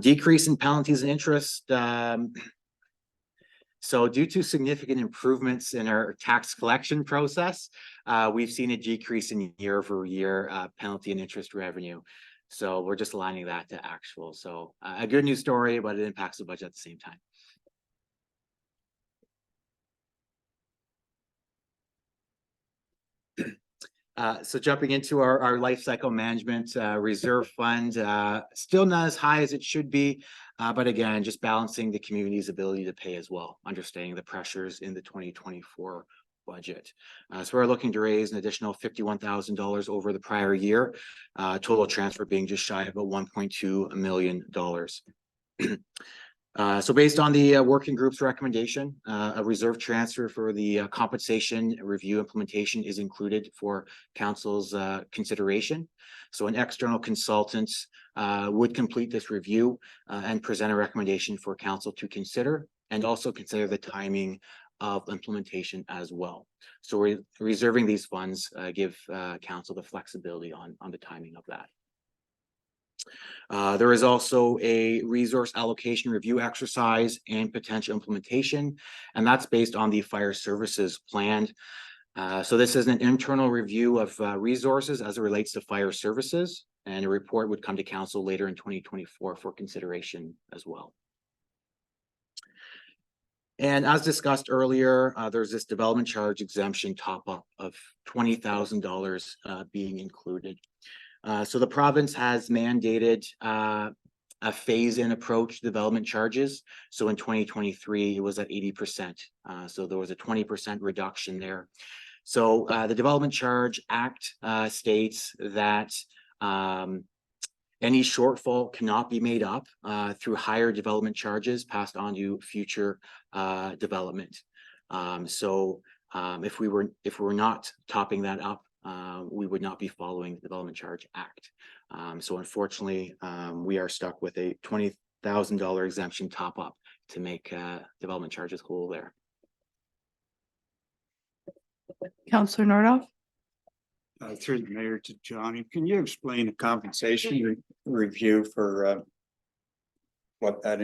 Decrease in penalties and interest. So due to significant improvements in our tax collection process, we've seen a decrease in year-over-year penalty and interest revenue. So we're just aligning that to actual. So a good news story, but it impacts the budget at the same time. So jumping into our life cycle management reserve fund, still not as high as it should be, but again, just balancing the community's ability to pay as well, understanding the pressures in the 2024 budget. So we're looking to raise an additional $51,000 over the prior year, total transfer being just shy of about $1.2 million. So based on the working group's recommendation, a reserve transfer for the compensation review implementation is included for council's consideration. So an external consultant would complete this review and present a recommendation for council to consider, and also consider the timing of implementation as well. So we're reserving these funds, give council the flexibility on the timing of that. There is also a resource allocation review exercise and potential implementation, and that's based on the fire services plan. So this is an internal review of resources as it relates to fire services, and a report would come to council later in 2024 for consideration as well. And as discussed earlier, there's this development charge exemption top up of $20,000 being included. So the province has mandated a phase-in approach to development charges. So in 2023, it was at 80%. So there was a 20% reduction there. So the Development Charge Act states that any shortfall cannot be made up through higher development charges passed on to future development. So if we were not topping that up, we would not be following the Development Charge Act. So unfortunately, we are stuck with a $20,000 exemption top up to make development charges whole there. Councillor Nordoff? Through the mayor to Johnny, can you explain the compensation review for what that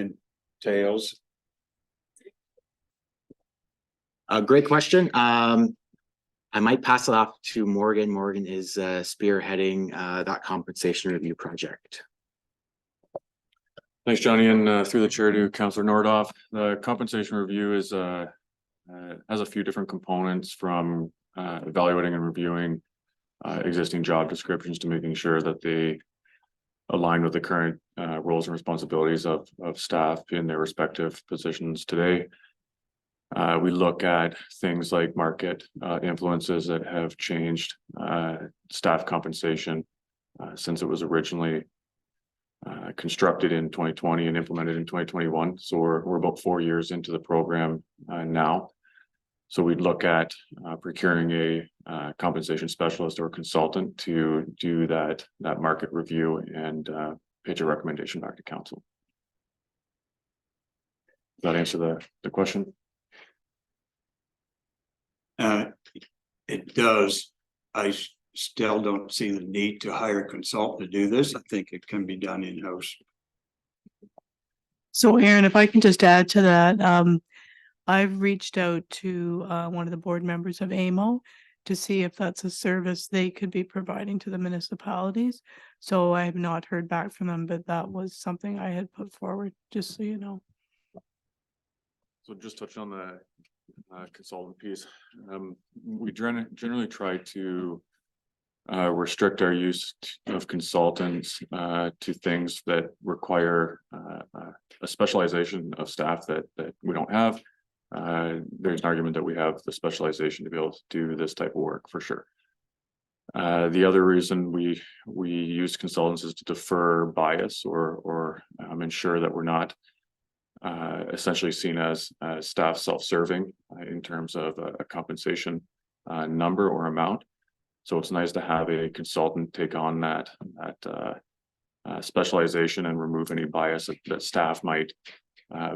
entails? Great question. I might pass it off to Morgan. Morgan is spearheading that compensation review project. Thanks, Johnny, and through the chair to Councillor Nordoff. The compensation review is has a few different components, from evaluating and reviewing existing job descriptions to making sure that they align with the current roles and responsibilities of staff in their respective positions today. We look at things like market influences that have changed staff compensation since it was originally constructed in 2020 and implemented in 2021. So we're about 4 years into the program now. So we'd look at procuring a compensation specialist or consultant to do that market review and pitch a recommendation back to council. Does that answer the question? It does. I still don't see the need to hire a consultant to do this. I think it can be done in-house. So Aaron, if I can just add to that, I've reached out to one of the board members of AMO to see if that's a service they could be providing to the municipalities. So I have not heard back from them, but that was something I had put forward, just so you know. So just touch on the consultant piece. We generally try to restrict our use of consultants to things that require a specialization of staff that we don't have. There's an argument that we have the specialization to be able to do this type of work for sure. The other reason we use consultants is to defer bias or ensure that we're not essentially seen as staff self-serving in terms of a compensation number or amount. So it's nice to have a consultant take on that specialization and remove any bias that staff might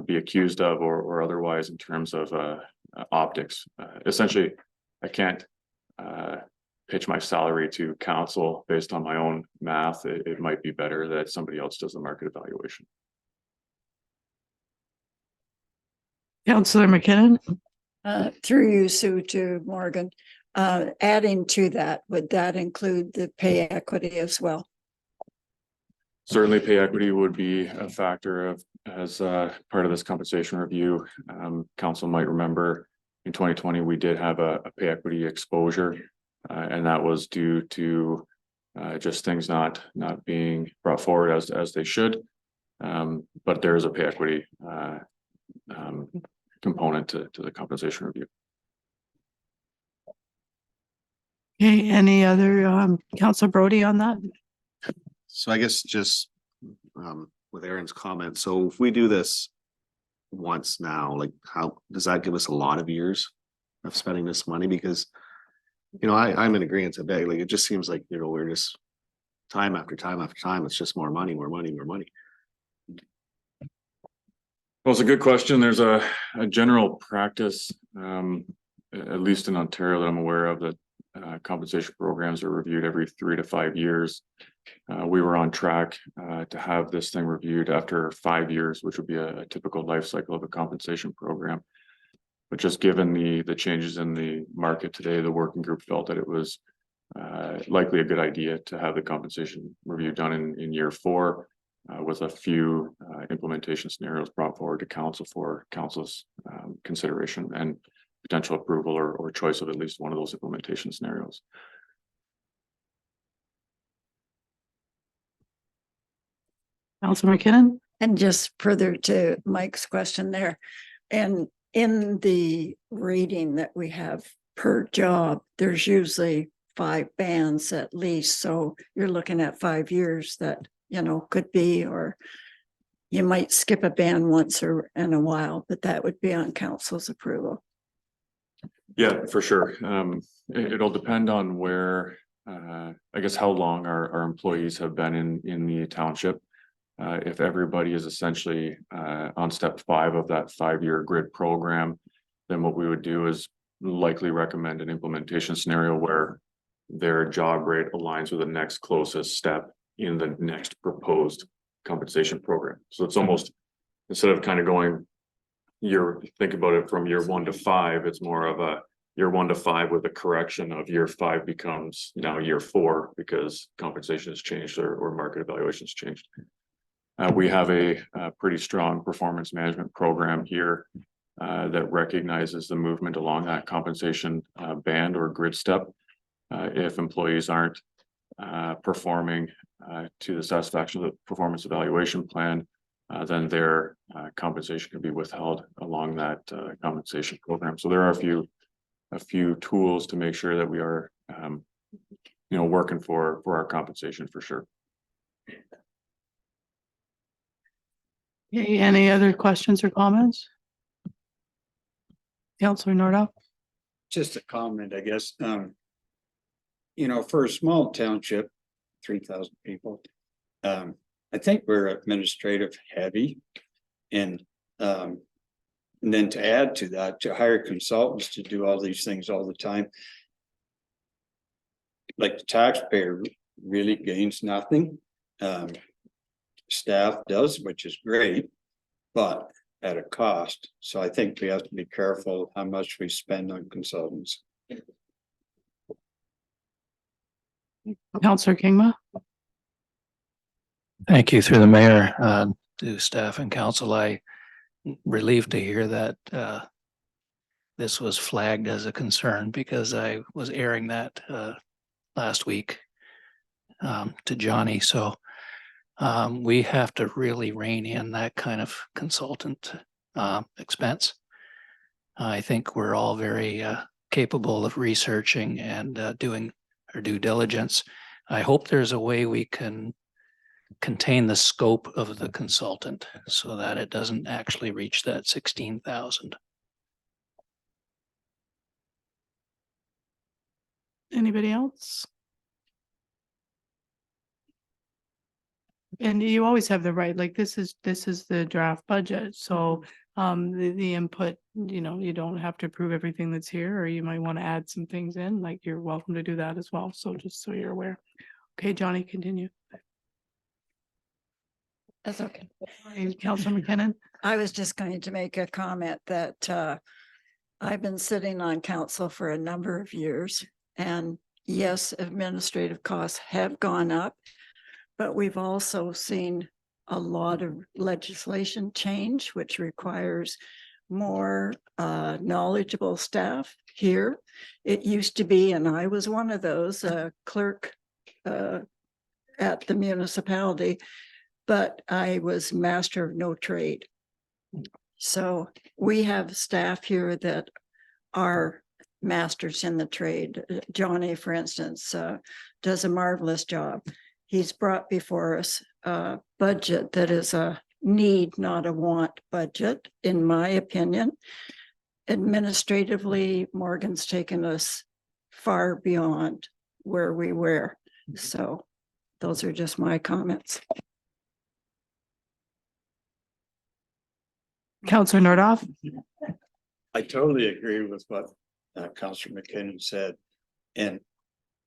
be accused of or otherwise in terms of optics. Essentially, I can't pitch my salary to council based on my own math, it might be better that somebody else does the market evaluation. Counselor McKinnon? Through you, Sue, to Morgan, adding to that, would that include the pay equity as well? Certainly pay equity would be a factor of, as part of this compensation review. Council might remember in 2020, we did have a pay equity exposure, and that was due to just things not being brought forward as they should. But there is a pay equity component to the compensation review. Okay, any other, Counselor Brody on that? So I guess just with Aaron's comment, so if we do this once now, like how does that give us a lot of years of spending this money? Because I'm in agreement to beg, like it just seems like, we're just time after time after time, it's just more money, more money, more money. Well, it's a good question. There's a general practice, at least in Ontario that I'm aware of, that compensation programs are reviewed every 3 to 5 years. We were on track to have this thing reviewed after 5 years, which would be a typical life cycle of a compensation program. But just given the changes in the market today, the working group felt that it was likely a good idea to have the compensation review done in year 4, with a few implementation scenarios brought forward to council for council's consideration and potential approval or choice of at least one of those implementation scenarios. Counselor McKinnon? And just further to Mike's question there, and in the rating that we have per job, there's usually 5 bands at least. So you're looking at 5 years that, could be, or you might skip a band once or in a while, but that would be on council's approval. Yeah, for sure. It'll depend on where, I guess, how long our employees have been in the township. If everybody is essentially on step 5 of that 5-year grid program, then what we would do is likely recommend an implementation scenario where their job rate aligns with the next closest step in the next proposed compensation program. So it's almost, instead of kind of going think about it from year 1 to 5, it's more of a year 1 to 5 with a correction of year 5 becomes now year 4 because compensation has changed or market evaluations changed. We have a pretty strong performance management program here that recognizes the movement along that compensation band or grid step. If employees aren't performing to the satisfaction of the performance evaluation plan, then their compensation can be withheld along that compensation program. So there are a few tools to make sure that we are, working for our compensation for sure. Okay, any other questions or comments? Counselor Nordoff? Just a comment, I guess. For a small township, 3,000 people, I think we're administrative heavy, and then to add to that, to hire consultants to do all these things all the time, like the taxpayer really gains nothing. Staff does, which is great, but at a cost. So I think we have to be careful how much we spend on consultants. Counselor Kingma? Thank you through the mayor, to staff and council. I relieved to hear that this was flagged as a concern because I was airing that last week to Johnny. So we have to really rein in that kind of consultant expense. I think we're all very capable of researching and doing our due diligence. I hope there's a way we can contain the scope of the consultant so that it doesn't actually reach that 16,000. Anybody else? And you always have the right, like, this is the draft budget, so, the input, you know, you don't have to approve everything that's here, or you might want to add some things in, like, you're welcome to do that as well, so just so you're aware. Okay, Johnny, continue. That's okay. Councilor McKinnon? I was just going to make a comment that I've been sitting on council for a number of years. And yes, administrative costs have gone up, but we've also seen a lot of legislation change, which requires more knowledgeable staff here. It used to be, and I was one of those, clerk at the municipality, but I was master of no trade. So we have staff here that are masters in the trade. Johnny, for instance, does a marvelous job. He's brought before us a budget that is a need, not a want budget, in my opinion. Administratively, Morgan's taken us far beyond where we were. So those are just my comments. Councilor Nordoff? I totally agree with what Councillor McKinnon said. And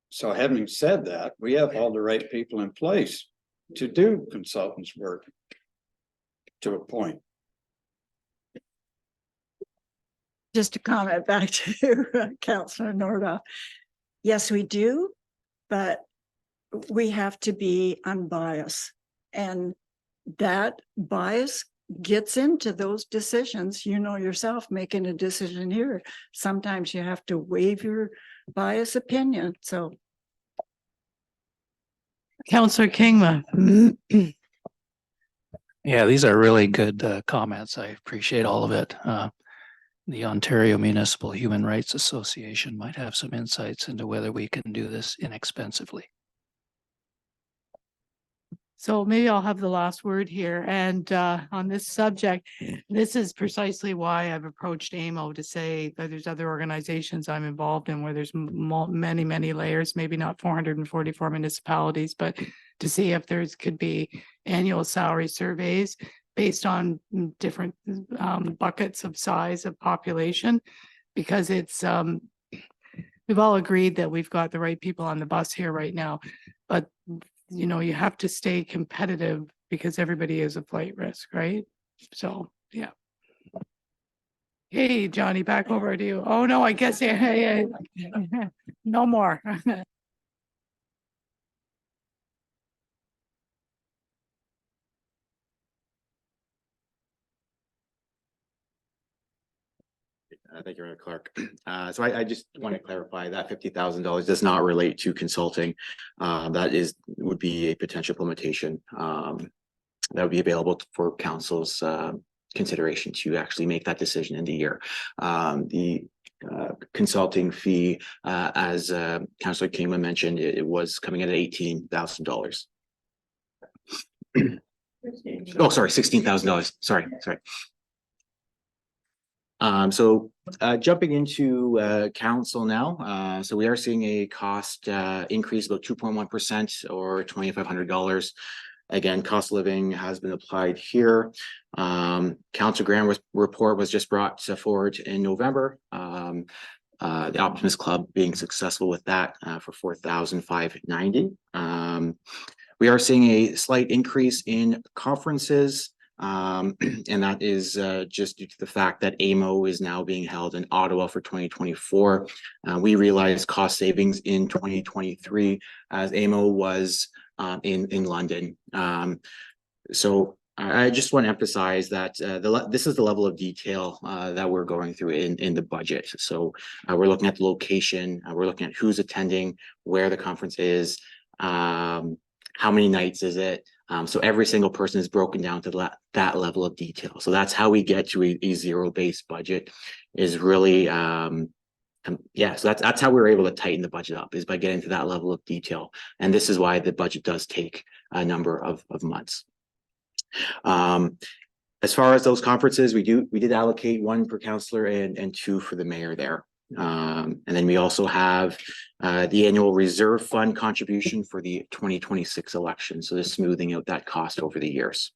so having said that, we have all the right people in place to do consultants work to a point. Just to comment back to Councillor Nordoff. Yes, we do, but we have to be unbiased. And that bias gets into those decisions. You know yourself, making a decision here, sometimes you have to waive your bias opinion. So Councilor Kingma? Yeah, these are really good comments. I appreciate all of it. The Ontario Municipal Human Rights Association might have some insights into whether we can do this inexpensively. So maybe I'll have the last word here. And on this subject, this is precisely why I've approached AMO to say that there's other organizations I'm involved in where there's many, many layers, maybe not 444 municipalities, but to see if there's could be annual salary surveys based on different buckets of size of population, because it's we've all agreed that we've got the right people on the bus here right now, but you know, you have to stay competitive because everybody is a flight risk, right? So, yeah. Hey, Johnny, back over to you. Oh, no, I guess, yeah. No more. Thank you, Mayor Clark. So I just want to clarify that $50,000 does not relate to consulting. That would be a potential implementation that would be available for council's consideration to actually make that decision in the year. The consulting fee, as Councillor Kingma mentioned, it was coming in at $18,000. Oh, sorry, $16,000. Sorry. So jumping into council now, so we are seeing a cost increase about 2.1% or $2,500. Again, cost of living has been applied here. Council grant report was just brought forward in November. The Optimist Club being successful with that for $4,590. We are seeing a slight increase in conferences. And that is just due to the fact that AMO is now being held in Ottawa for 2024. We realized cost savings in 2023 as AMO was in London. So I just want to emphasize that this is the level of detail that we're going through in the budget. So we're looking at the location, we're looking at who's attending, where the conference is, how many nights is it. So every single person is broken down to that level of detail. So that's how we get to a zero-based budget, is really, so that's how we're able to tighten the budget up, is by getting to that level of detail. And this is why the budget does take a number of months. As far as those conferences, we did allocate one per councillor and two for the mayor there. And then we also have the annual reserve fund contribution for the 2026 election. So this smoothing out that cost over the years.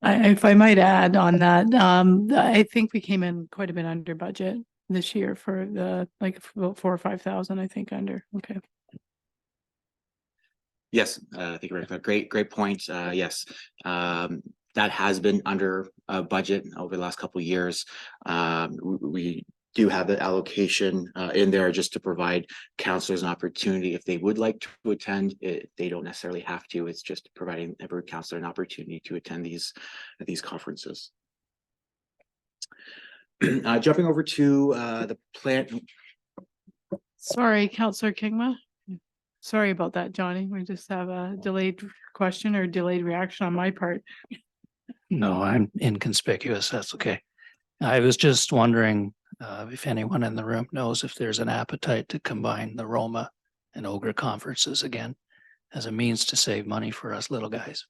If I might add on that, I think we came in quite a bit under budget this year for the, like, about 4,000 or 5,000, I think, under. Okay. Yes, I think you're right. Great point. Yes, that has been under budget over the last couple of years. We do have the allocation in there just to provide counselors an opportunity if they would like to attend. They don't necessarily have to. It's just providing every counselor an opportunity to attend these conferences. Jumping over to the plan. Sorry, Councillor Kingma. Sorry about that, Johnny. We just have a delayed question or delayed reaction on my part. No, I'm inconspicuous. That's okay. I was just wondering if anyone in the room knows if there's an appetite to combine the Roma and Ogre conferences again as a means to save money for us little guys.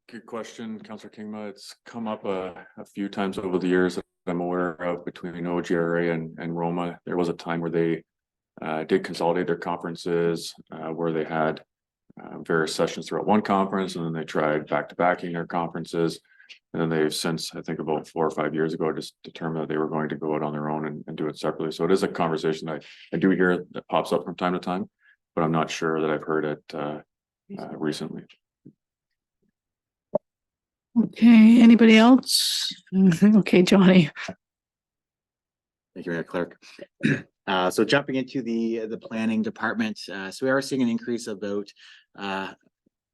Good question, Councillor Kingma. It's come up a few times over the years that I'm aware of between OGRA and Roma. There was a time where they did consolidate their conferences, where they had various sessions throughout one conference, and then they tried back-to-backing their conferences. And then they've since, I think about 4 or 5 years ago, just determined that they were going to go out on their own and do it separately. So it is a conversation I do hear that pops up from time to time, but I'm not sure that I've heard it recently. Okay, anybody else? Okay, Johnny. Thank you, Mayor Clerk. So jumping into the planning department, so we are seeing an increase of about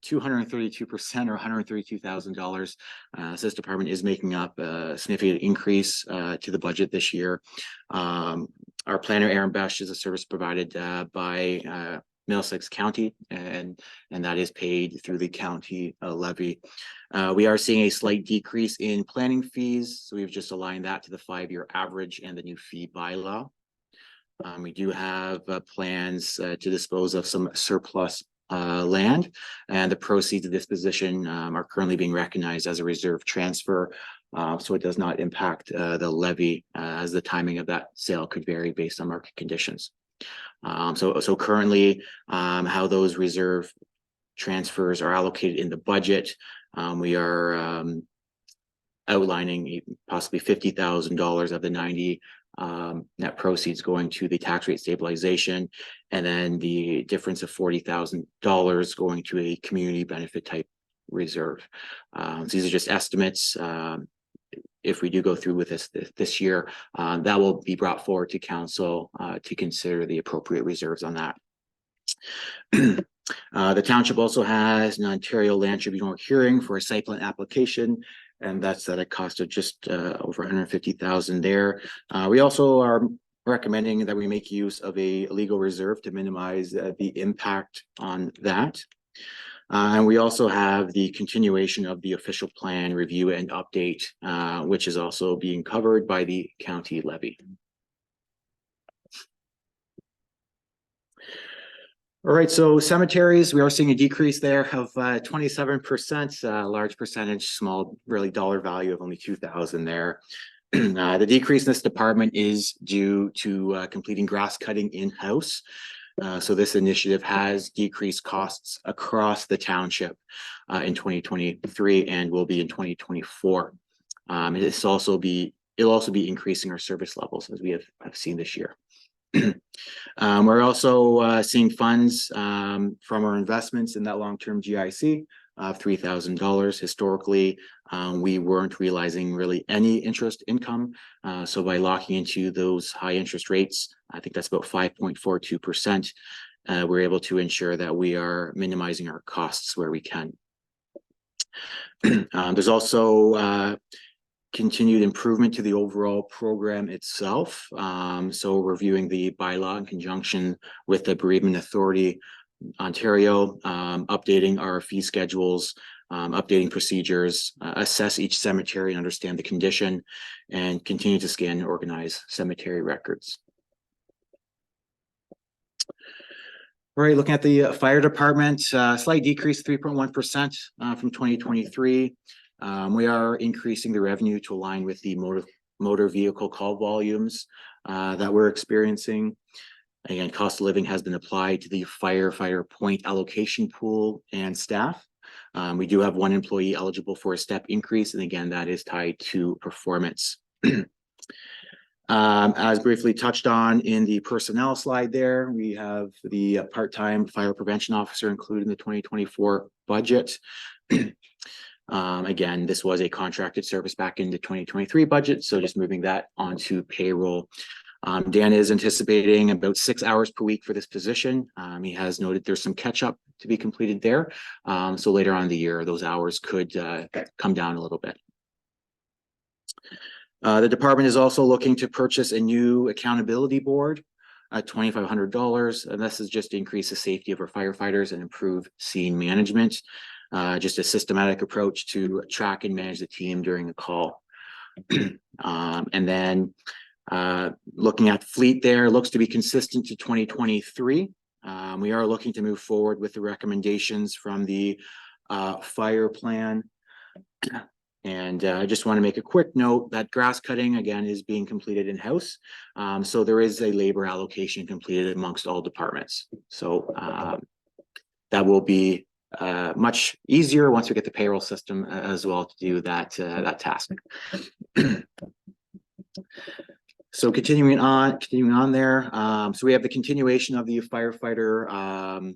232% or $132,000. So this department is making up a significant increase to the budget this year. Our planner, Aaron Besh, is a service provided by Middlesex County, and that is paid through the county levy. We are seeing a slight decrease in planning fees, so we've just aligned that to the 5-year average and the new fee bylaw. We do have plans to dispose of some surplus land, and the proceeds of this position are currently being recognized as a reserve transfer, so it does not impact the levy, as the timing of that sale could vary based on market conditions. So currently, how those reserve transfers are allocated in the budget, we are outlining possibly $50,000 of the 90 net proceeds going to the tax rate stabilization, and then the difference of $40,000 going to a community benefit type reserve. So these are just estimates. If we do go through with this year, that will be brought forward to council to consider the appropriate reserves on that. The township also has an Ontario Land Tribunal hearing for a site plan application, and that's at a cost of just over $150,000 there. We also are recommending that we make use of a legal reserve to minimize the impact on that. And we also have the continuation of the official plan review and update, which is also being covered by the county levy. All right, so cemeteries, we are seeing a decrease there of 27%, large percentage, small, really dollar value of only 2,000 there. The decrease in this department is due to completing grass cutting in-house. So this initiative has decreased costs across the township in 2023 and will be in 2024. It'll also be increasing our service levels, as we have seen this year. We're also seeing funds from our investments in that long-term GIC of $3,000. Historically, we weren't realizing really any interest income. So by locking into those high interest rates, I think that's about 5.42%, we're able to ensure that we are minimizing our costs where we can. There's also continued improvement to the overall program itself. So reviewing the bylaw in conjunction with the Bereavement Authority Ontario, updating our fee schedules, updating procedures, assess each cemetery and understand the condition, and continue to scan and organize cemetery records. All right, looking at the fire department, slight decrease, 3.1% from 2023. We are increasing the revenue to align with the motor vehicle call volumes that we're experiencing. Again, cost of living has been applied to the firefighter point allocation pool and staff. We do have one employee eligible for a step increase, and again, that is tied to performance. As briefly touched on in the personnel slide there, we have the part-time fire prevention officer included in the 2024 budget. Again, this was a contracted service back in the 2023 budget, so just moving that onto payroll. Dan is anticipating about 6 hours per week for this position. He has noted there's some catch up to be completed there. So later on in the year, those hours could come down a little bit. The department is also looking to purchase a new accountability board at $2,500. And this is just to increase the safety of our firefighters and improve scene management. Just a systematic approach to track and manage the team during the call. And then looking at fleet there, looks to be consistent to 2023. We are looking to move forward with the recommendations from the fire plan. And I just want to make a quick note that grass cutting again is being completed in-house. So there is a labor allocation completed amongst all departments. So that will be much easier once we get the payroll system as well to do that task. So continuing on there. So we have the continuation of the firefighter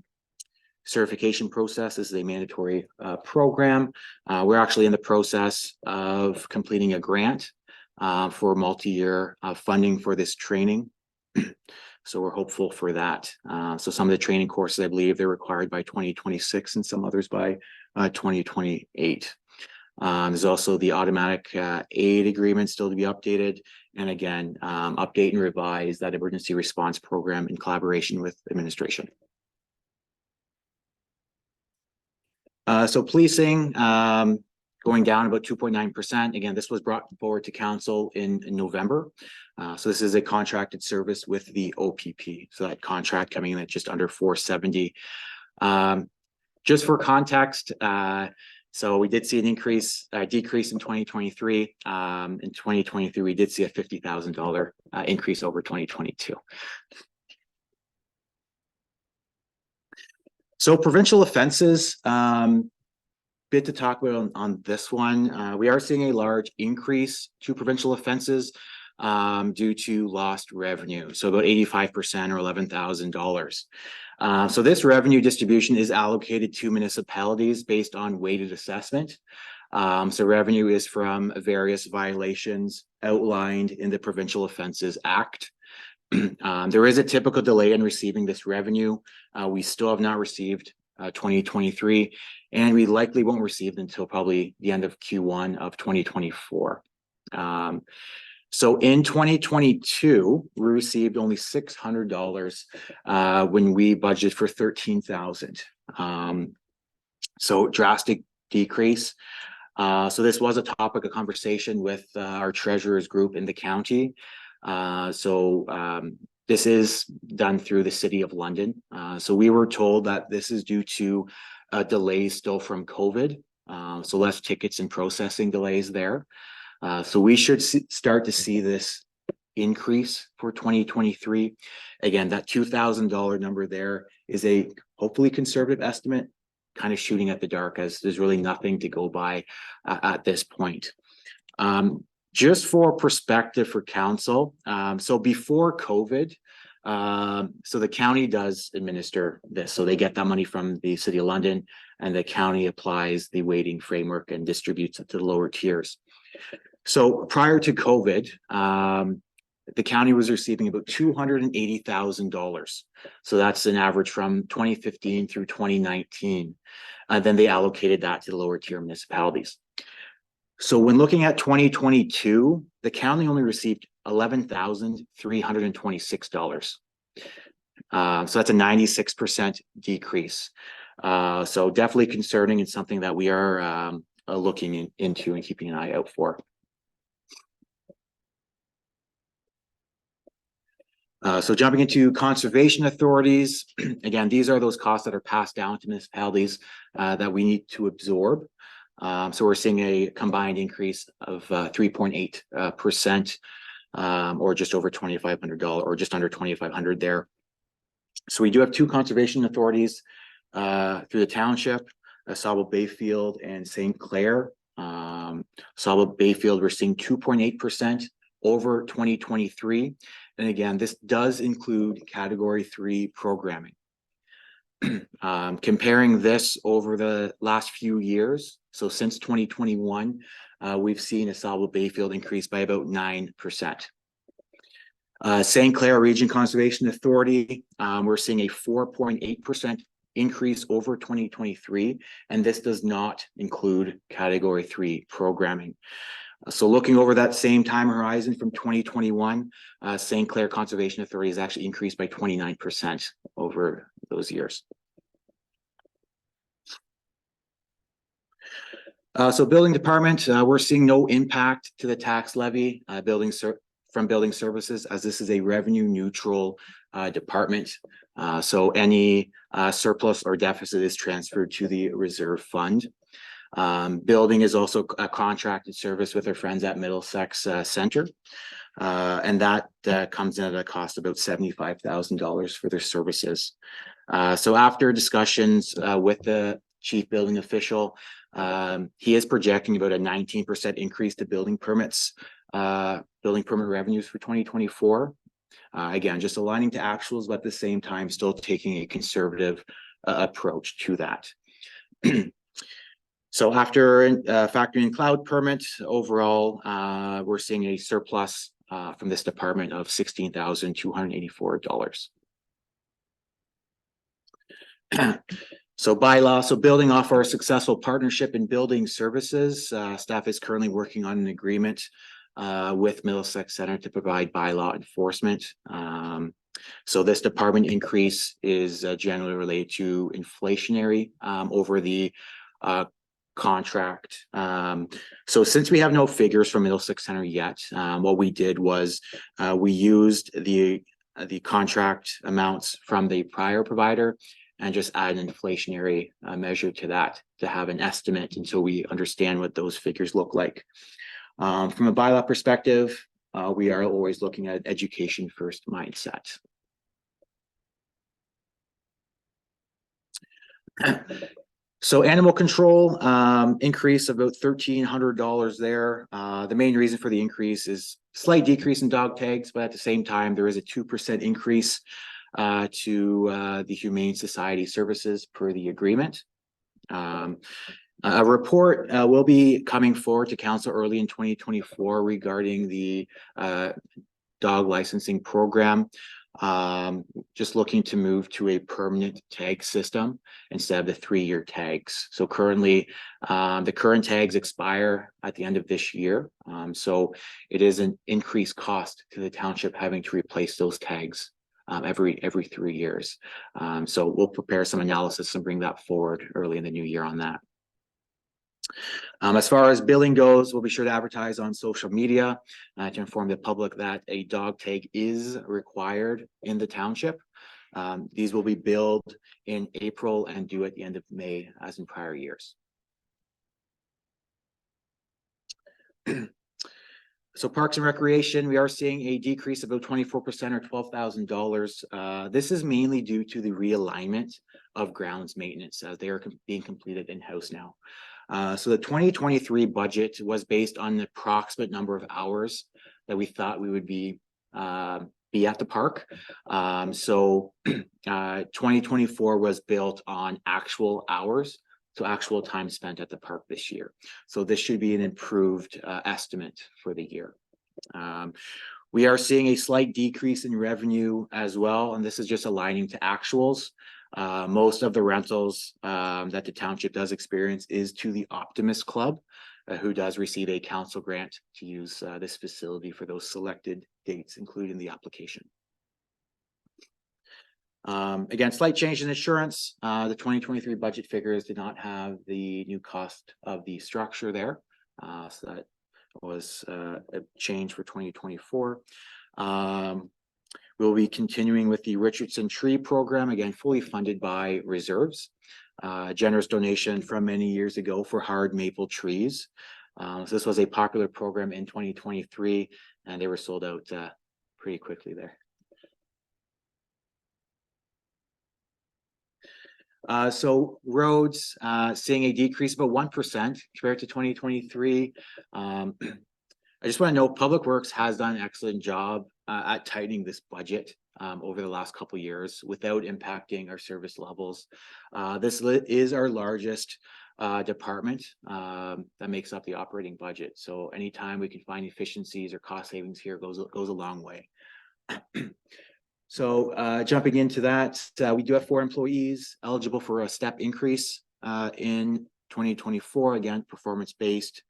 certification process. This is a mandatory program. We're actually in the process of completing a grant for multi-year funding for this training. So we're hopeful for that. So some of the training courses, I believe they're required by 2026 and some others by 2028. There's also the automatic aid agreement still to be updated. And again, update and revise that emergency response program in collaboration with administration. So policing going down about 2.9%. Again, this was brought forward to council in November. So this is a contracted service with the OPP. So that contract coming in at just under 470. Just for context, so we did see an decrease in 2023. In 2023, we did see a $50,000 increase over 2022. So provincial offenses, bit to talk about on this one. We are seeing a large increase to provincial offenses due to lost revenue. So about 85% or $11,000. So this revenue distribution is allocated to municipalities based on weighted assessment. So revenue is from various violations outlined in the Provincial Offences Act. There is a typical delay in receiving this revenue. We still have not received 2023, and we likely won't receive it until probably the end of Q1 of 2024. So in 2022, we received only $600 when we budgeted for $13,000. So drastic decrease. So this was a topic of conversation with our treasurer's group in the county. This is done through the City of London. So we were told that this is due to delays still from COVID. So less tickets and processing delays there. So we should start to see this increase for 2023. Again, that $2,000 number there is a hopefully conservative estimate, kind of shooting at the dark as there's really nothing to go by at this point. Just for perspective for council, so before COVID, so the county does administer this. So they get that money from the City of London and the county applies the weighting framework and distributes it to the lower tiers. So prior to COVID, the county was receiving about $280,000. So that's an average from 2015 through 2019. Then they allocated that to the lower tier municipalities. So when looking at 2022, the county only received $11,326. So that's a 96% decrease. So definitely concerning and something that we are looking into and keeping an eye out for. So jumping into conservation authorities, again, these are those costs that are passed down to municipalities that we need to absorb. So we're seeing a combined increase of 3.8%, or just over $2,500, or just under 2,500 there. So we do have two conservation authorities through the township, Sable Bayfield and St. Clair. Sable Bayfield, we're seeing 2.8% over 2023. And again, this does include Category 3 programming. Comparing this over the last few years, so since 2021, we've seen a Sable Bayfield increase by about 9%. St. Clair Region Conservation Authority, we're seeing a 4.8% increase over 2023, and this does not include Category 3 programming. So looking over that same time horizon from 2021, St. Clair Conservation Authority has actually increased by 29% over those years. So building department, we're seeing no impact to the tax levy from building services, as this is a revenue neutral department. So any surplus or deficit is transferred to the reserve fund. Building is also a contracted service with our friends at Middlesex Center. And that comes in at a cost of about $75,000 for their services. So after discussions with the chief building official, he is projecting about a 19% increase to building permit revenues for 2024. Again, just aligning to actuals, but at the same time, still taking a conservative approach to that. So after factoring in cloud permits, overall, we're seeing a surplus from this department of $16,284. So bylaw, so building off our successful partnership in building services, staff is currently working on an agreement with Middlesex Center to provide bylaw enforcement. So this department increase is generally related to inflationary over the contract. So since we have no figures from Middlesex Center yet, what we did was we used the contract amounts from the prior provider and just add an inflationary measure to that to have an estimate until we understand what those figures look like. From a bylaw perspective, we are always looking at education first mindset. So animal control increase of about $1,300 there. The main reason for the increase is slight decrease in dog tags, but at the same time, there is a 2% increase to the Humane Society services per the agreement. A report will be coming forward to council early in 2024 regarding the dog licensing program. Just looking to move to a permanent tag system instead of the 3-year tags. So currently, the current tags expire at the end of this year. So it is an increased cost to the township having to replace those tags every 3 years. So we'll prepare some analysis and bring that forward early in the new year on that. As far as billing goes, we'll be sure to advertise on social media to inform the public that a dog tag is required in the township. These will be billed in April and due at the end of May, as in prior years. So Parks and Recreation, we are seeing a decrease of about 24% or $12,000. This is mainly due to the realignment of grounds maintenance as they are being completed in-house now. So the 2023 budget was based on the approximate number of hours that we thought we would be at the park. So 2024 was built on actual hours, so actual time spent at the park this year. So this should be an improved estimate for the year. We are seeing a slight decrease in revenue as well, and this is just aligning to actuals. Most of the rentals that the township does experience is to the Optimist Club, who does receive a council grant to use this facility for those selected dates, including the application. Again, slight change in insurance. The 2023 budget figures did not have the new cost of the structure there. So that was a change for 2024. We'll be continuing with the Richardson Tree Program, again, fully funded by reserves. Generous donation from many years ago for hard maple trees. So this was a popular program in 2023, and they were sold out pretty quickly there. So roads, seeing a decrease of about 1% compared to 2023. I just want to know Public Works has done an excellent job at tightening this budget over the last couple of years without impacting our service levels. This is our largest department that makes up the operating budget. So anytime we can find efficiencies or cost savings here goes a long way. So jumping into that, we do have 4 employees eligible for a step increase in 2024. Again, performance-based,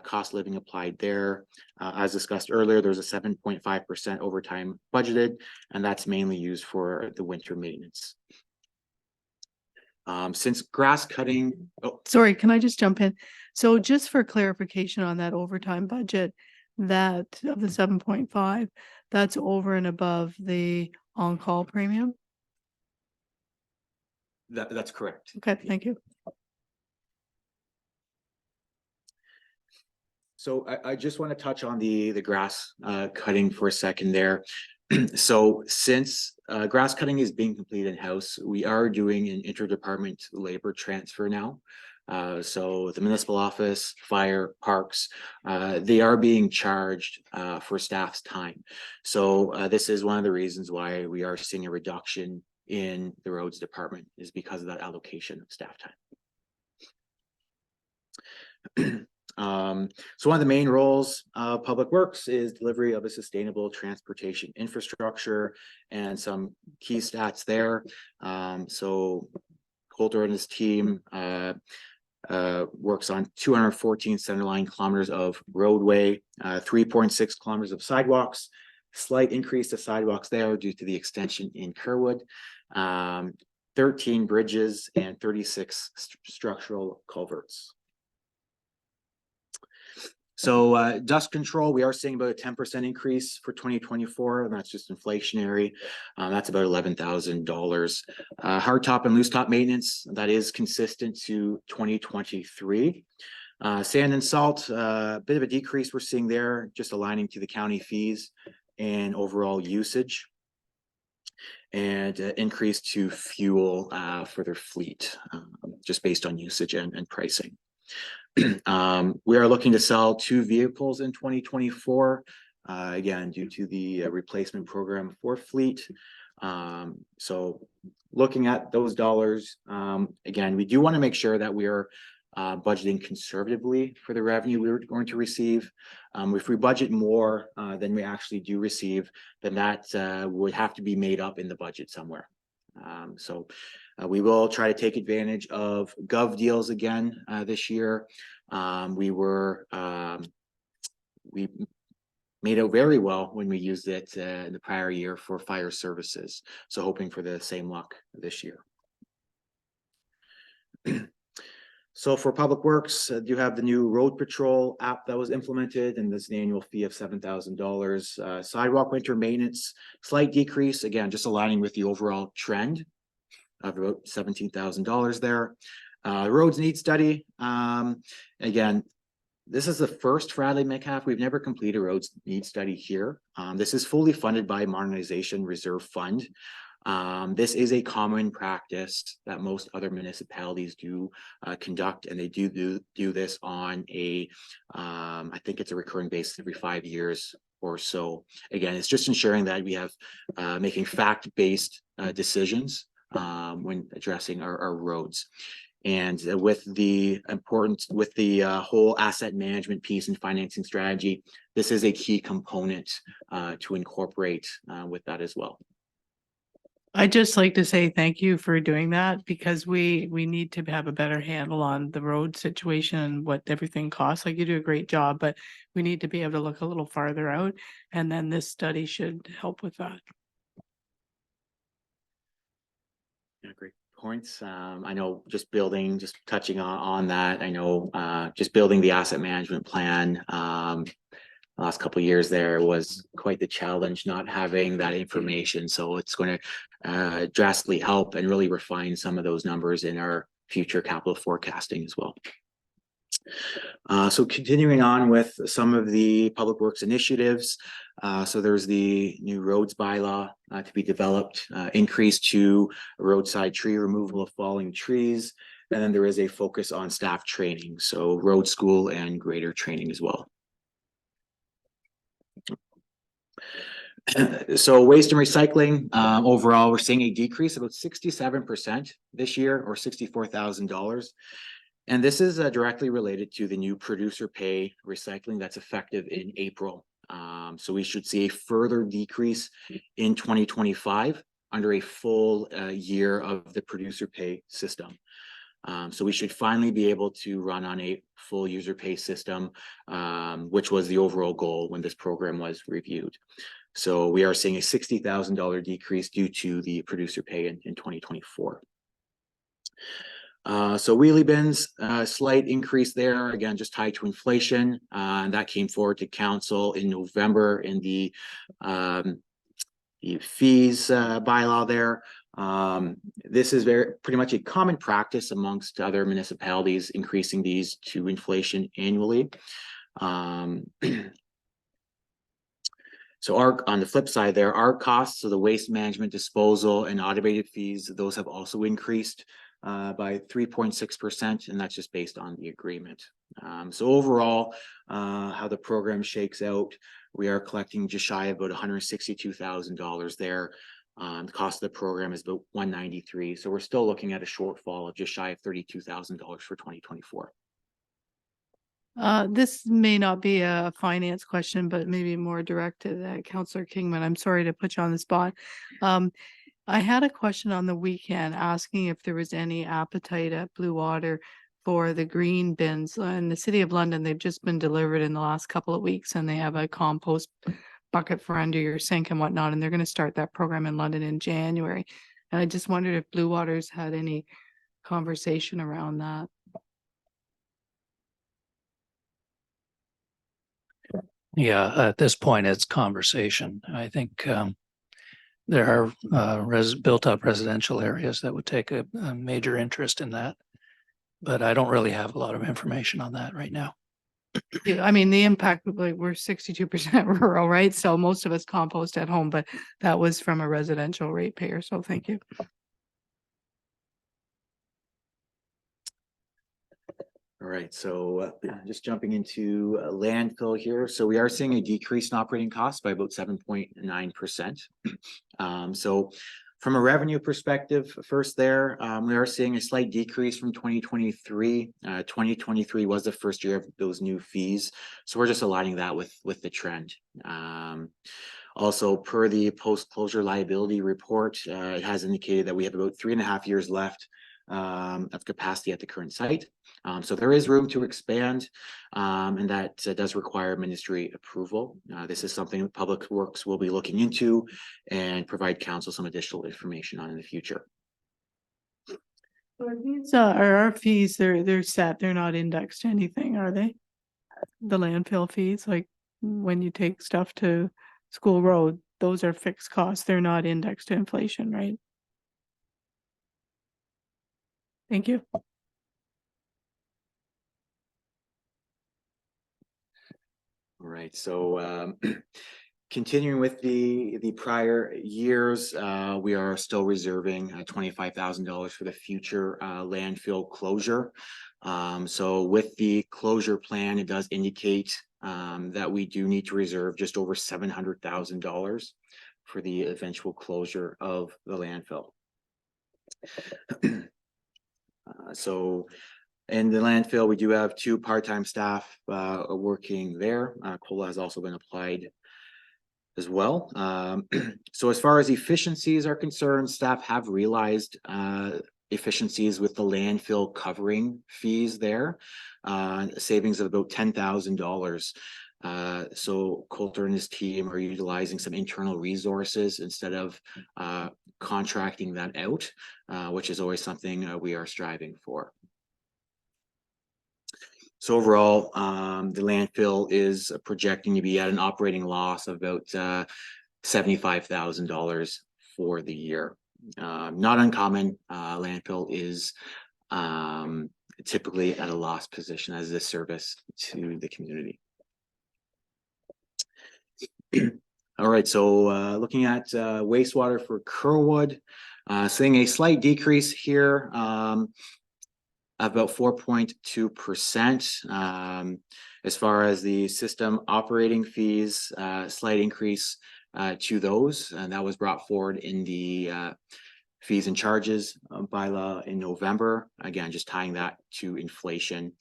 cost living applied there. As discussed earlier, there's a 7.5% overtime budgeted, and that's mainly used for the winter maintenance. Since grass cutting, Sorry, can I just jump in? So just for clarification on that overtime budget, that of the 7.5, that's over and above the on-call premium? that's correct. Okay, thank you. So I just want to touch on the grass cutting for a second there. So since grass cutting is being completed in-house, we are doing an interdepartment labor transfer now. So the municipal office, fire, parks, they are being charged for staff's time. So this is one of the reasons why we are seeing a reduction in the roads department, is because of that allocation of staff time. So one of the main roles of Public Works is delivery of a sustainable transportation infrastructure, and some key stats there. So Coulter and his team works on 214 centerline kilometers of roadway, 3.6 kilometers of sidewalks, slight increase to sidewalks there due to the extension in Kerwood, 13 bridges and 36 structural culverts. So dust control, we are seeing about a 10% increase for 2024, and that's just inflationary. That's about $11,000. Hard top and loose top maintenance, that is consistent to 2023. Sand and salt, a bit of a decrease we're seeing there, just aligning to the county fees and overall usage. And increase to fuel for their fleet, just based on usage and pricing. We are looking to sell 2 vehicles in 2024, again, due to the replacement program for fleet. So looking at those dollars, again, we do want to make sure that we are budgeting conservatively for the revenue we're going to receive. If we budget more than we actually do receive, then that would have to be made up in the budget somewhere. So we will try to take advantage of gov deals again this year. We made out very well when we used it in the prior year for fire services. So hoping for the same luck this year. So for Public Works, you have the new road patrol app that was implemented, and there's an annual fee of $7,000. Sidewalk winter maintenance, slight decrease, again, just aligning with the overall trend of about $17,000 there. Roads need study. Again, this is the first for Adelaide Metcalfe. We've never completed a roads need study here. This is fully funded by Modernization Reserve Fund. This is a common practice that most other municipalities do conduct, and they do this on a, I think it's a recurring basis every 5 years or so. Again, it's just ensuring that we have making fact-based decisions when addressing our roads. And with the whole asset management piece and financing strategy, this is a key component to incorporate with that as well. I'd just like to say thank you for doing that, because we need to have a better handle on the road situation and what everything costs. Like, you do a great job, but we need to be able to look a little farther out, and then this study should help with that. Yeah, great points. I know just touching on that, I know just building the asset management plan last couple of years there was quite the challenge not having that information. So it's going to drastically help and really refine some of those numbers in our future capital forecasting as well. So continuing on with some of the public works initiatives. So there's the new roads bylaw to be developed, increase to roadside tree removal of falling trees. And then there is a focus on staff training, so road school and grader training as well. So waste and recycling, overall, we're seeing a decrease of about 67% this year, or $64,000. And this is directly related to the new producer pay recycling that's effective in April. So we should see a further decrease in 2025 under a full year of the producer pay system. So we should finally be able to run on a full user pay system, which was the overall goal when this program was reviewed. So we are seeing a $60,000 decrease due to the producer pay in 2024. So wheelie bins, slight increase there, again, just tied to inflation. And that came forward to council in November in the fees bylaw there. This is pretty much a common practice amongst other municipalities, increasing these to inflation annually. So on the flip side there, our costs, so the waste management, disposal, and automated fees, those have also increased by 3.6%, and that's just based on the agreement. So overall, how the program shakes out, we are collecting just shy of about $162,000 there. The cost of the program is about $193,000, so we're still looking at a shortfall of just shy of $32,000 for 2024. This may not be a finance question, but maybe more directed at Councillor Kingman. I'm sorry to put you on the spot. I had a question on the weekend asking if there was any appetite at Blue Water for the green bins. In the City of London, they've just been delivered in the last couple of weeks, and they have a compost bucket for under your sink and whatnot, and they're going to start that program in London in January. And I just wondered if Blue Water's had any conversation around that. Yeah, at this point, it's conversation. I think there are built up residential areas that would take a major interest in that. But I don't really have a lot of information on that right now. Yeah, I mean, the impact, like, we're 62% rural, right? So most of us compost at home, but that was from a residential ratepayer. So thank you. All right, so just jumping into landfill here. So we are seeing a decrease in operating costs by about 7.9%. So from a revenue perspective, first there, we are seeing a slight decrease from 2023. 2023 was the first year of those new fees. So we're just aligning that with the trend. Also, per the post-closure liability report, it has indicated that we have about 3.5 years left of capacity at the current site. So there is room to expand, and that does require ministry approval. This is something Public Works will be looking into and provide council some additional information on in the future. Are our fees, they're set, they're not indexed to anything, are they? The landfill fees, like when you take stuff to School Road, those are fixed costs. They're not indexed to inflation, right? Thank you. All right, so continuing with the prior years, we are still reserving $25,000 for the future landfill closure. So with the closure plan, it does indicate that we do need to reserve just over $700,000 for the eventual closure of the landfill. So in the landfill, we do have 2 part-time staff working there. COLA has also been applied as well. So as far as efficiencies are concerned, staff have realized efficiencies with the landfill covering fees there, savings of about $10,000. So Coulter and his team are utilizing some internal resources instead of contracting that out, which is always something we are striving for. So overall, the landfill is projecting to be at an operating loss of about $75,000 for the year. Not uncommon. Landfill is typically at a loss position as a service to the community. All right, so looking at wastewater for Kerwood, seeing a slight decrease here, about 4.2%. As far as the system operating fees, slight increase to those, and that was brought forward in the fees and charges bylaw in November. Again, just tying that to inflation.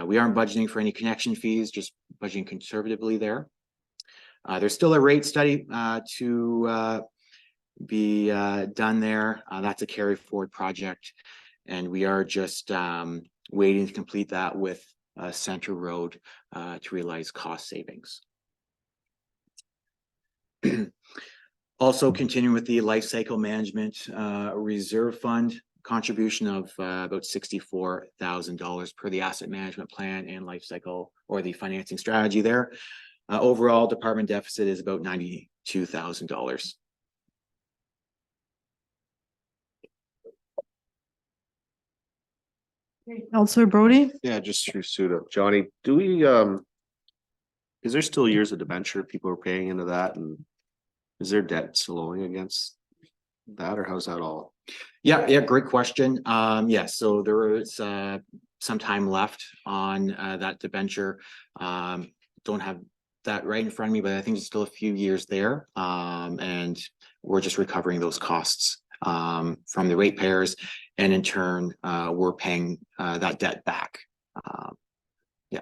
We aren't budgeting for any connection fees, just budgeting conservatively there. There's still a rate study to be done there. That's a carry forward project, and we are just waiting to complete that with Center Road to realize cost savings. Also continuing with the life cycle management reserve fund contribution of about $64,000 per the asset management plan and life cycle or the financing strategy there. Overall department deficit is about $92,000. Counselor Brody? Yeah, just through Suda. Johnny, do we, is there still years of debenture people are paying into that, and is there debt still owing against that, or how's that all? Yeah, great question. Yes, so there is some time left on that debenture. Don't have that right in front of me, but I think there's still a few years there. And we're just recovering those costs from the ratepayers, and in turn, we're paying that debt back. Yeah.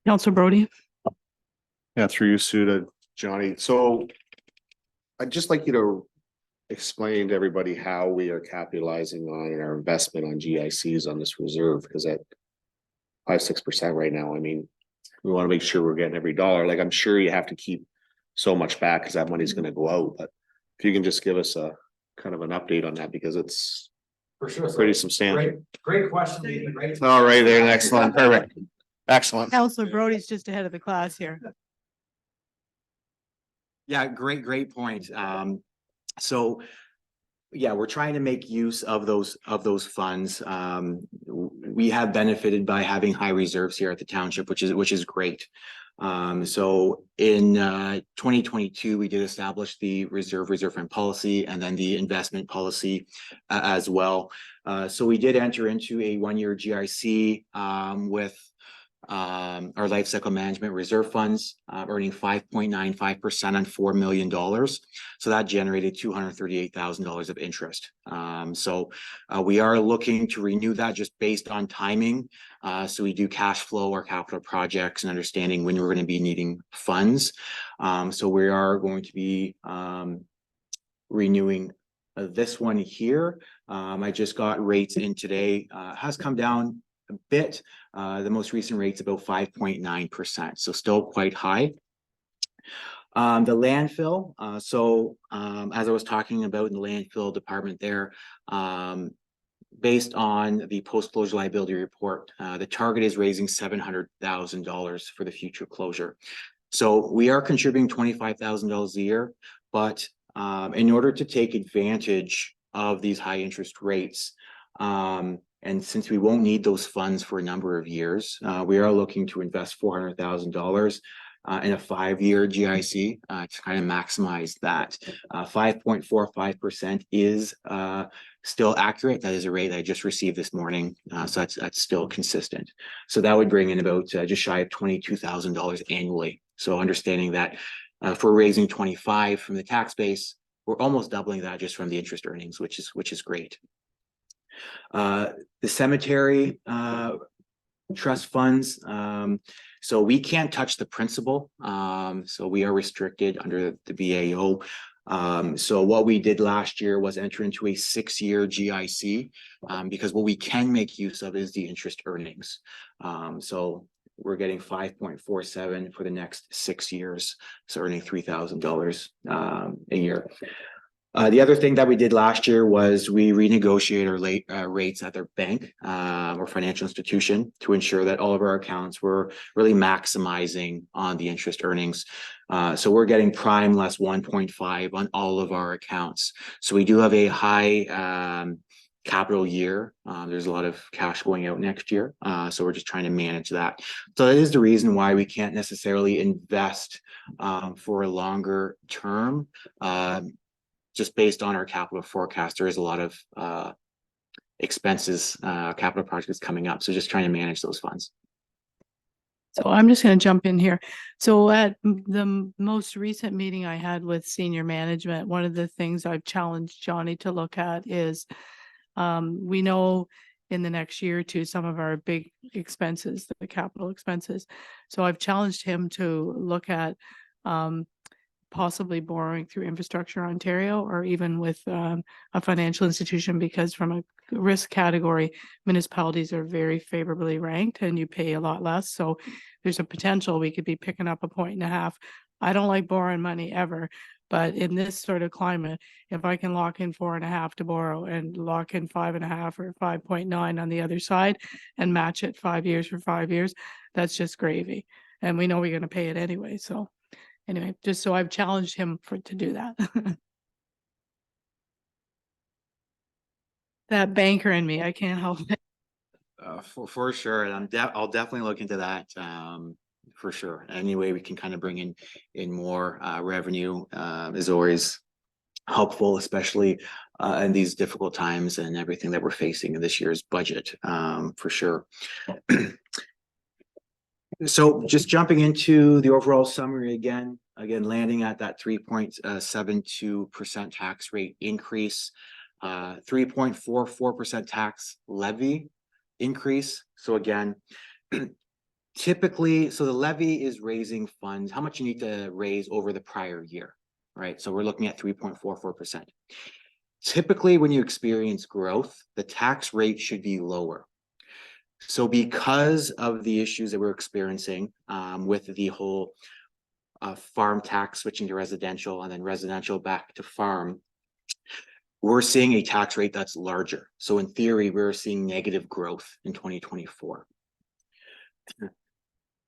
Council Brody. Yeah, through you, Sue, to Johnny. So I'd just like you to explain to everybody how we are capitalizing on our investment on GICs on this reserve, because at 5-6% right now, I mean, we want to make sure we're getting every dollar. Like, I'm sure you have to keep so much back because that money's gonna go out, but if you can just give us a kind of an update on that, because it's For sure. pretty substantial. Great question, Nathan. Great. All right, there, excellent, perfect, excellent. Councillor Brody's just ahead of the class here. Yeah, great point. So yeah, we're trying to make use of those funds. We have benefited by having high reserves here at the township, which is great. So in 2022, we did establish the reserve fund policy and then the investment policy as well. So we did enter into a 1-year GIC with our life cycle management reserve funds, earning 5.95% on $4 million. So that generated $238,000 of interest. So we are looking to renew that just based on timing. So we do cash flow our capital projects and understanding when we're going to be needing funds. So we are going to be renewing this one here. I just got rates in today, has come down a bit. The most recent rate's about 5.9%, so still quite high. The landfill, as I was talking about in the landfill department there, based on the post-closure liability report, the target is raising $700,000 for the future closure. So we are contributing $25,000 a year, but in order to take advantage of these high interest rates, and since we won't need those funds for a number of years, we are looking to invest $400,000 in a 5-year GIC to kind of maximize that. 5.45% is still accurate. That is a rate I just received this morning. So that's still consistent. So that would bring in about just shy of $22,000 annually. So understanding that if we're raising 25 from the tax base, we're almost doubling that just from the interest earnings, which is great. The cemetery trust funds, so we can't touch the principal, so we are restricted under the BAO. So what we did last year was enter into a 6-year GIC, because what we can make use of is the interest earnings. So we're getting 5.47 for the next 6 years, so earning $3,000 a year. The other thing that we did last year was we renegotiated our rates at their bank or financial institution to ensure that all of our accounts were really maximizing on the interest earnings. So we're getting prime less 1.5 on all of our accounts. So we do have a high capital year. There's a lot of cash going out next year. So we're just trying to manage that. So that is the reason why we can't necessarily invest for a longer term. Just based on our capital forecast, there is a lot of expenses, capital projects coming up. So just trying to manage those funds. So I'm just going to jump in here. So at the most recent meeting I had with senior management, one of the things I've challenged Johnny to look at is we know in the next year or two some of our big expenses, the capital expenses. So I've challenged him to look at possibly borrowing through Infrastructure Ontario or even with a financial institution, because from a risk category, municipalities are very favorably ranked and you pay a lot less. So there's a potential we could be picking up 1.5 points. I don't like borrowing money ever, but in this sort of climate, if I can lock in 4.5 to borrow and lock in 5.5 or 5.9 on the other side and match it 5 years for 5 years, that's just gravy. And we know we're going to pay it anyway. So anyway, just so I've challenged him to do that. That banker in me, I can't help it. For sure. And I'll definitely look into that for sure. Any way we can kind of bring in more revenue is always helpful, especially in these difficult times and everything that we're facing in this year's budget, for sure. So just jumping into the overall summary again, landing at that 3.72% tax rate increase, 3.44% tax levy increase. So again, typically, so the levy is raising funds, how much you need to raise over the prior year, right? So we're looking at 3.44%. Typically, when you experience growth, the tax rate should be lower. So because of the issues that we're experiencing with the whole farm tax switching to residential and then residential back to farm, we're seeing a tax rate that's larger. So in theory, we're seeing negative growth in 2024.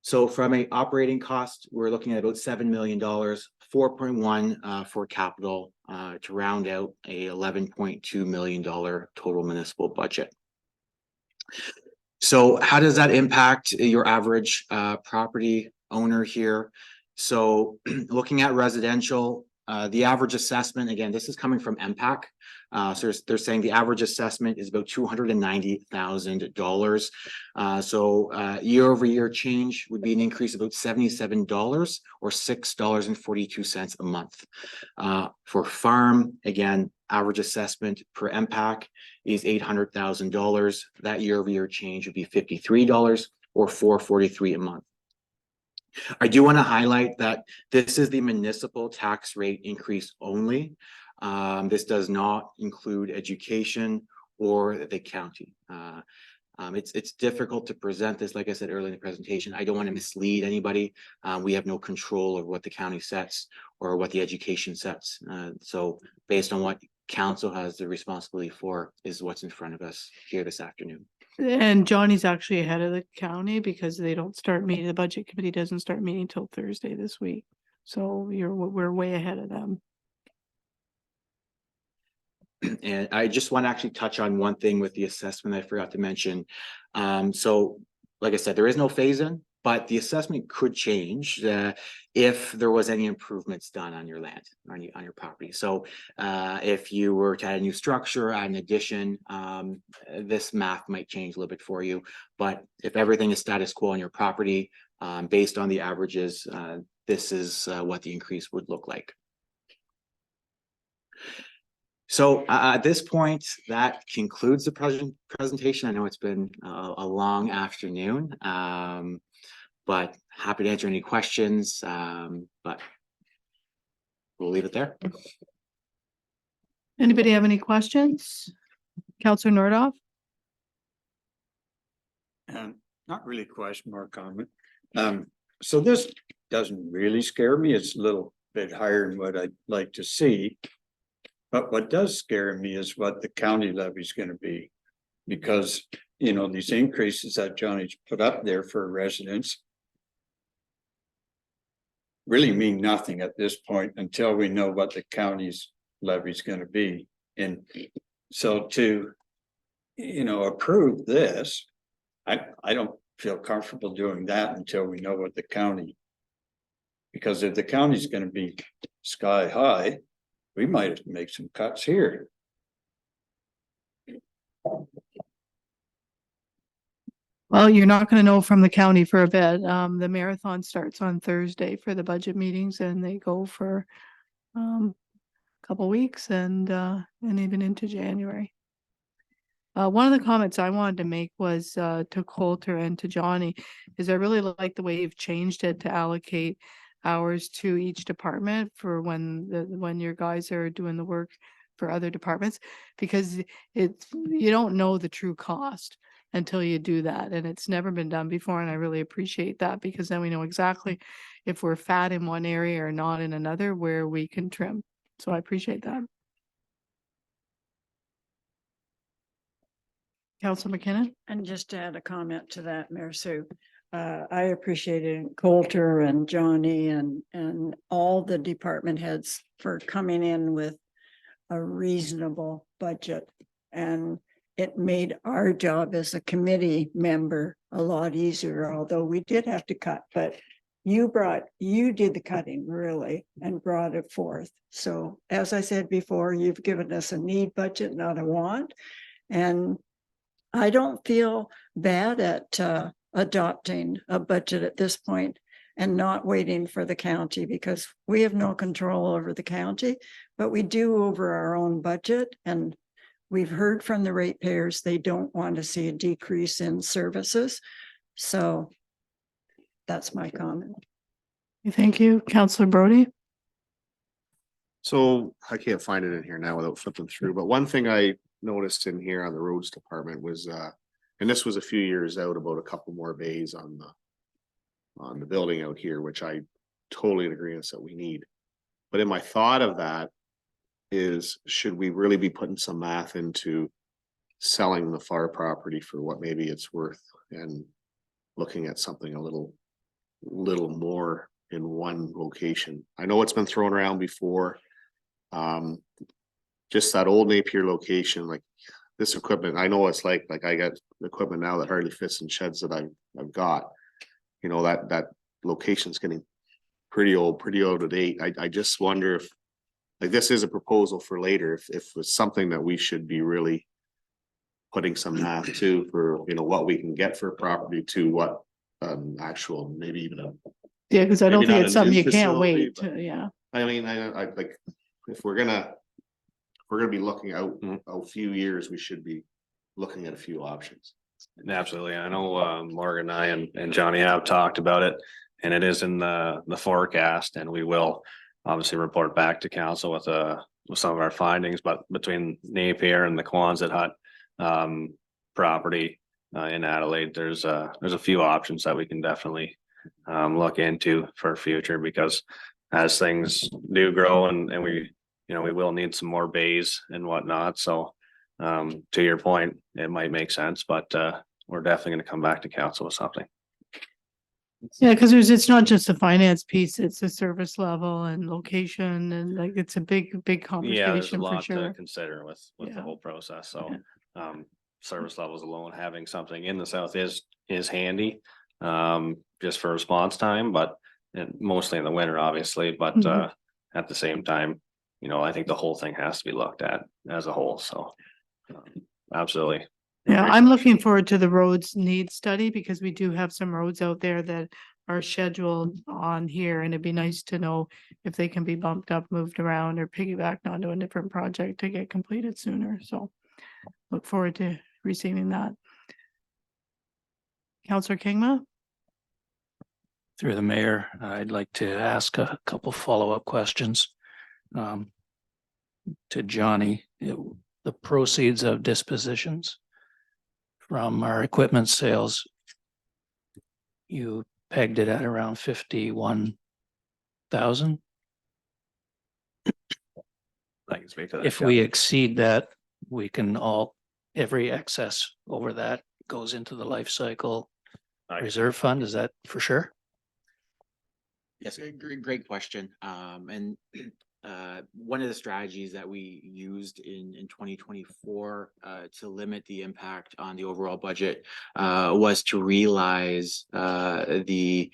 So from a operating cost, we're looking at about $7 million, 4.1 for capital to round out a $11.2 million total municipal budget. So how does that impact your average property owner here? So looking at residential, the average assessment, again, this is coming from MPAC. So they're saying the average assessment is about $290,000. So year-over-year change would be an increase of about $77 or $6.42 a month. For farm, again, average assessment per MPAC is $800,000. That year-over-year change would be $53 or $4.43 a month. I do want to highlight that this is the municipal tax rate increase only. This does not include education or the county. It's difficult to present this, like I said earlier in the presentation. I don't want to mislead anybody. We have no control over what the county sets or what the education sets. So based on what council has the responsibility for is what's in front of us here this afternoon. And Johnny's actually ahead of the county because they don't start meeting, the budget committee doesn't start meeting till Thursday this week. So we're way ahead of them. And I just want to actually touch on one thing with the assessment I forgot to mention. So like I said, there is no phase-in, but the assessment could change if there was any improvements done on your land, on your property. So if you were to add a new structure, add an addition, this math might change a little bit for you. But if everything is status quo on your property, based on the averages, this is what the increase would look like. So at this point, that concludes the presentation. I know it's been a long afternoon, but happy to answer any questions, but we'll leave it there. Anybody have any questions? Councillor Nordoff? Not really a question, more comment. So this doesn't really scare me. It's a little bit higher than what I'd like to see. But what does scare me is what the county levy is going to be. Because, you know, these increases that Johnny's put up there for residents really mean nothing at this point until we know what the county's levy is going to be. And so to, you know, approve this, I don't feel comfortable doing that until we know what the county, because if the county's going to be sky high, we might make some cuts here. Well, you're not going to know from the county for a bit. The marathon starts on Thursday for the budget meetings and they go for a couple weeks and even into January. One of the comments I wanted to make was to Coulter and to Johnny is I really like the way you've changed it to allocate hours to each department for when your guys are doing the work for other departments, because you don't know the true cost until you do that, and it's never been done before, and I really appreciate that because then we know exactly if we're fat in one area or not in another where we can trim. So I appreciate that. Councillor McKinnon? And just to add a comment to that, Mayor Sue, I appreciated Coulter and Johnny and all the department heads for coming in with a reasonable budget. And it made our job as a committee member a lot easier, although we did have to cut, but you did the cutting really and brought it forth. So as I said before, you've given us a need budget, not a want. And I don't feel bad at adopting a budget at this point and not waiting for the county, because we have no control over the county, but we do over our own budget. And we've heard from the ratepayers, they don't want to see a decrease in services. So That's my comment. Thank you. Counselor Brody? So I can't find it in here now without flipping through, but one thing I noticed in here on the roads department was, and this was a few years out, about a couple more bays on the building out here, which I totally in agreement that we need. But in my thought of that is, should we really be putting some math into selling the far property for what maybe it's worth and looking at something a little more in one location? I know it's been thrown around before. Just that old Napier location, like this equipment, I know it's like I got equipment now that hardly fits in sheds that I've got. You know, that location's getting pretty old, pretty out of date. I just wonder if, like, this is a proposal for later, if it's something that we should be really putting some math to, for, you know, what we can get for property to what actual, maybe even a, Yeah, because I don't Maybe think not it's a something new you can't facility, wait. but- Yeah. I mean, I like, if we're gonna be looking out a few years, we should be looking at a few options. Absolutely. I know Morgan and I and Johnny have talked about it, and it is in the forecast, and we will obviously report back to council with some of our findings. But between Napier and the Quonset Hut property in Adelaide, there's a few options that we can definitely look into for future, because as things do grow and we, you know, we will need some more bays and whatnot. So to your point, it might make sense, but we're definitely going to come back to council with something. Yeah, because it's not just the finance piece, it's the service level and location, and like, it's a big Yeah, there's a conversation for lot to sure. consider with Yeah. the whole process. So service levels alone, having something in the south is handy just for response time, but and mostly in the winter, obviously. But Mhm. at the same time, you know, I think the whole thing has to be looked at as a whole. So absolutely. Yeah, Great I'm question. looking forward to the roads need study, because we do have some roads out there that are scheduled on here, and it'd be nice to know if they can be bumped up, moved around, or piggybacked onto a different project to get completed sooner. So look forward to receiving that. Counselor Kingma? Through the mayor, I'd like to ask a couple follow-up questions. To Johnny, the proceeds of dispositions from our equipment sales, you pegged it at around 51,000. I can speak to that. If we exceed that, we can every excess over that goes into the life cycle reserve fund. Is that for sure? Yes, great question. And one of the strategies that we used in 2024 to limit the impact on the overall budget was to realize the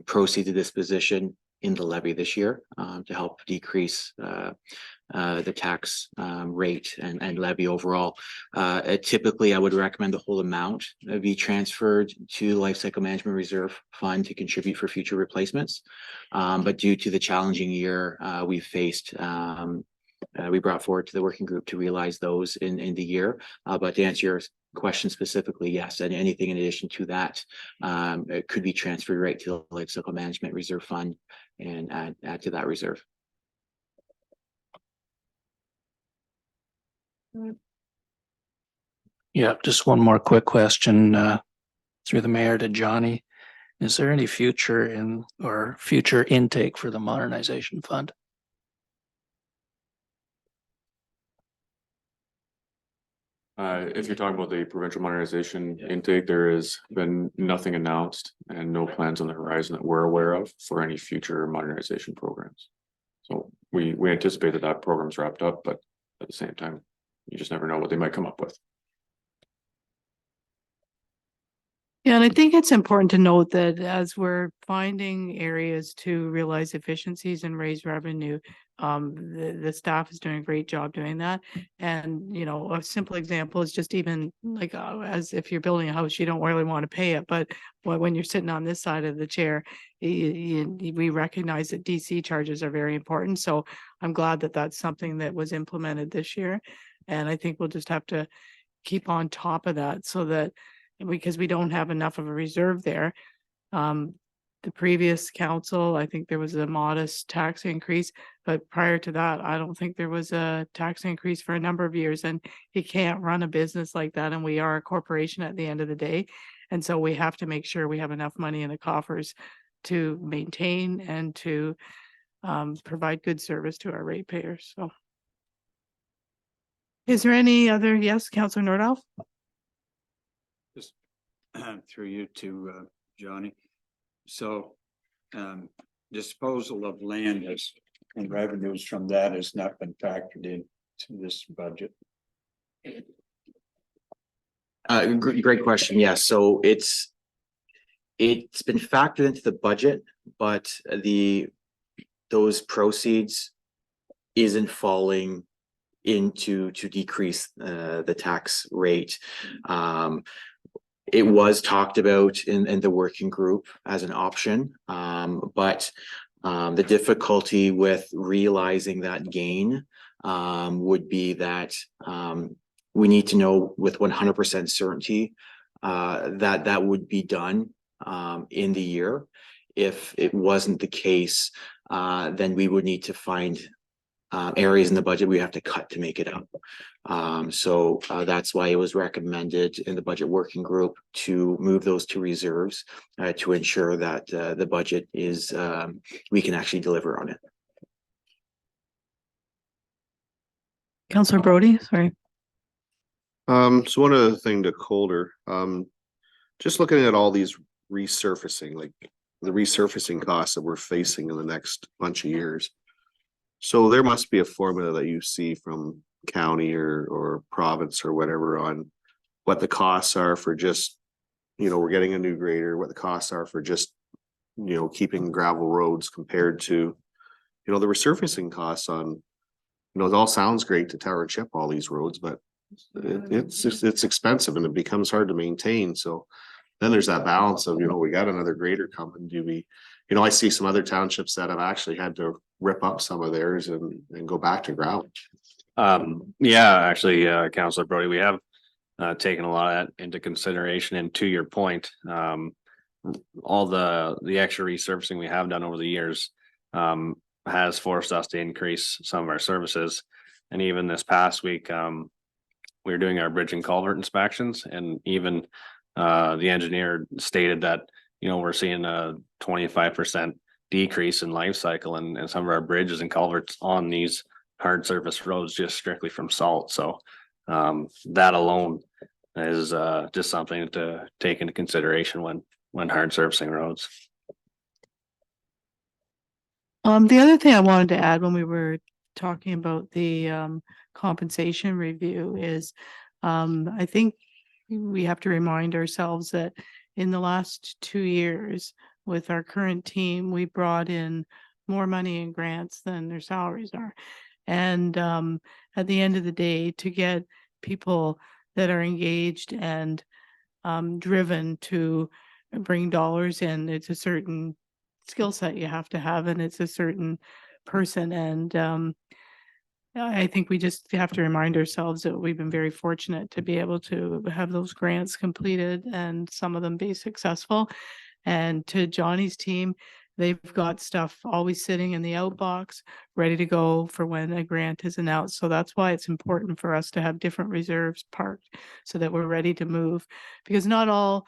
proceeds of disposition in the levy this year to help decrease the tax rate and levy overall. Typically, I would recommend the whole amount be transferred to the Life Cycle Management Reserve Fund to contribute for future replacements. But due to the challenging year we faced, we brought forward to the working group to realize those in the year. But to answer your question specifically, yes, and anything in addition to that, it could be transferred right to the Life Cycle Management Reserve Fund and add to that reserve. Yeah, just one more quick question through the mayor to Johnny. Is there any future intake for the modernization fund? If you're talking about the provincial modernization intake, there has been nothing announced and no plans on the horizon that we're aware of for any future modernization programs. So we anticipate that program's wrapped up, but at the same time, you just never know what they might come up with. Yeah, and I think it's important to note that as we're finding areas to realize efficiencies and raise revenue, the staff is doing a great job doing that. And, you know, a simple example is just even like, as if you're building a house, you don't really want to pay it, but when you're sitting on this side of the chair, we recognize that DC charges are very important. So I'm glad that that's something that was implemented this year. And I think we'll just have to keep on top of that so that, because we don't have enough of a reserve there, The previous council, I think there was a modest tax increase, but prior to that, I don't think there was a tax increase for a number of years, and you can't run a business like that, and we are a corporation at the end of the day. And so we have to make sure we have enough money in the coffers to maintain and to provide good service to our ratepayers, so. Is there any other, yes, Councillor Nordhoff? Just through you to Johnny. So disposal of land is and revenues from that has not been factored in to this budget. Great question. Yes, so it's been factored into the budget, but those proceeds isn't falling into to decrease the tax rate. It was talked about in the working group as an option, but the difficulty with realizing that gain would be that we need to know with 100% certainty that that would be done in the year. If it wasn't the case, then we would need to find areas in the budget we have to cut to make it up. So that's why it was recommended in the budget working group to move those to reserves to ensure that the budget is we can actually deliver on it. Councillor Brody, sorry. So one other thing to Calder, just looking at all these resurfacing, like the resurfacing costs that we're facing in the next bunch of years. So there must be a formula that you see from county or province or whatever on what the costs are for just, we're getting a new grader, what the costs are for just, keeping gravel roads compared to, the resurfacing costs on, it all sounds great to tower and chip all these roads, but it's expensive and it becomes hard to maintain. So then there's that balance of, we got another grader coming. Do we, I see some other townships that have actually had to rip up some of theirs and go back to ground. Yeah, actually, Councillor Brody, we have taken a lot of that into consideration, and to your point, all the extra resurfacing we have done over the years has forced us to increase some of our services. And even this past week, we were doing our bridge and culvert inspections, and even the engineer stated that, we're seeing a 25% decrease in life cycle and some of our bridges and culverts on these hard surface roads just strictly from salt. So that alone is just something to take into consideration when hard surfacing roads. The other thing I wanted to add when we were talking about the compensation review is I think we have to remind ourselves that in the last 2 years with our current team, we brought in more money in grants than their salaries are. And at the end of the day, to get people that are engaged and driven to bring dollars in, it's a certain skill set you have to have, and it's a certain person. And I think we just have to remind ourselves that we've been very fortunate to be able to have those grants completed and some of them be successful. And to Johnny's team, they've got stuff always sitting in the outbox, ready to go for when a grant is announced. So that's why it's important for us to have different reserves parked so that we're ready to move, because not all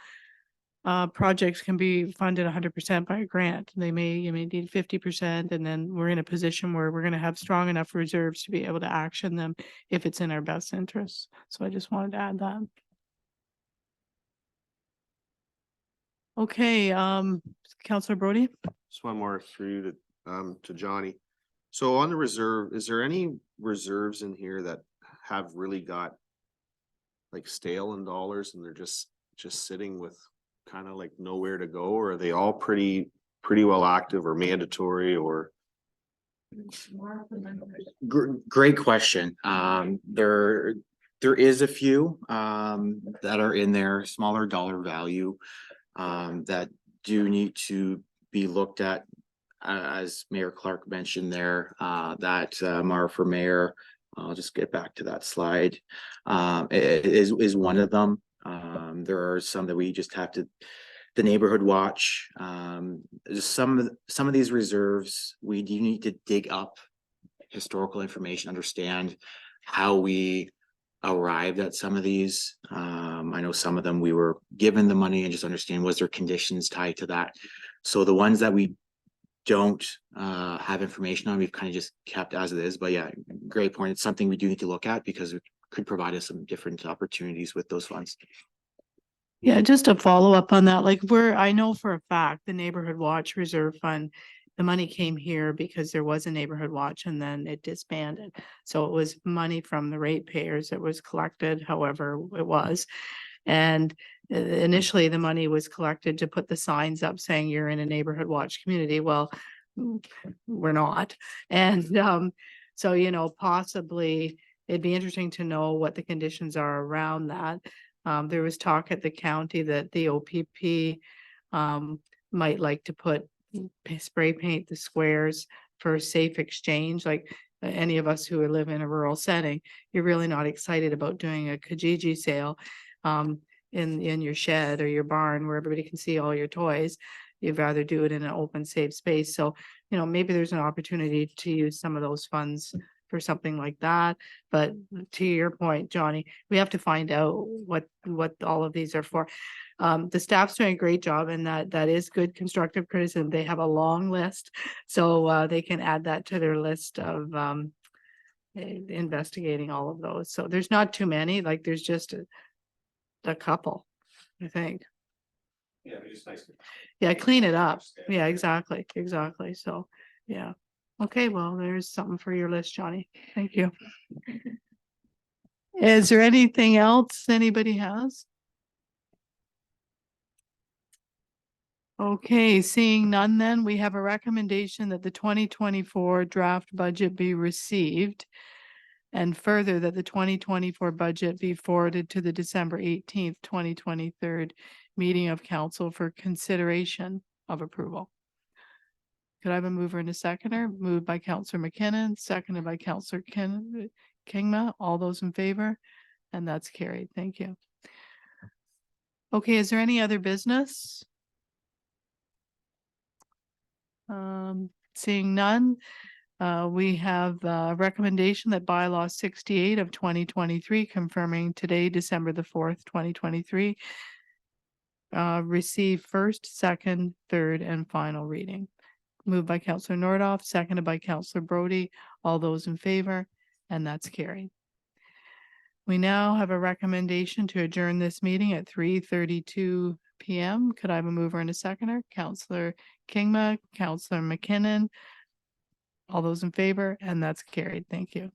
projects can be funded 100% by a grant. You may need 50%, and then we're in a position where we're going to have strong enough reserves to be able to action them if it's in our best interests. So I just wanted to add that. Okay, Councillor Brody. Just one more through to Johnny. So on the reserve, is there any reserves in here that have really got like stale in dollars and they're just sitting with kind of like nowhere to go, or are they all pretty well active or mandatory? Or Great question. There is a few that are in there, smaller dollar value that do need to be looked at, as Mayor Clark mentioned there, that Mara for Mayor, I'll just get back to that slide, is one of them. There are some that we just have to the neighborhood watch, just some of these reserves, we do need to dig up historical information, understand how we arrived at some of these. I know some of them we were given the money and just understand was there conditions tied to that. So the ones that we don't have information on, we've kind of just kept as it is. But yeah, great point. It's something we do need to look at because it could provide us some different opportunities with those funds. Yeah, just to follow up on that, like I know for a fact, the Neighborhood Watch Reserve Fund, the money came here because there was a neighborhood watch and then it disbanded. So it was money from the ratepayers that was collected, however it was. And initially the money was collected to put the signs up saying you're in a neighborhood watch community. Well, we're not. And so, you know, possibly it'd be interesting to know what the conditions are around that. There was talk at the county that the OPP might like to put spray paint the squares for safe exchange. Like any of us who live in a rural setting, you're really not excited about doing a Kijiji sale in your shed or your barn where everybody can see all your toys. You'd rather do it in an open, safe space. So, you know, maybe there's an opportunity to use some of those funds for something like that. But to your point, Johnny, we have to find out what all of these are for. The staff's doing a great job, and that is good constructive criticism. They have a long list, so they can add that to their list of investigating all of those. So there's not too many, like there's just a couple, I think. Yeah, it's nice. Yeah, clean it up. Yeah, exactly. So, yeah. Okay, well, there's something for your list, Johnny. Thank you. Is there anything else anybody has? Okay, seeing none, then we have a recommendation that the 2024 draft budget be received. And further, that the 2024 budget be forwarded to the December 18th, 2023 meeting of council for consideration of approval. Could I have a mover and a seconder? Moved by Councillor McKinnon, seconded by Councillor Kingma. All those in favor? And that's carried. Thank you. Okay, is there any other business? Seeing none, we have a recommendation that bylaw 68 of 2023 confirming today, December the 4th, 2023, receive first, second, third, and final reading. Moved by Councillor Nordoff, seconded by Councillor Brody. All those in favor, and that's carried. We now have a recommendation to adjourn this meeting at 3:32 p.m. Could I have a mover and a seconder? Councillor Kingma, Councillor McKinnon. All those in favor, and that's carried. Thank you.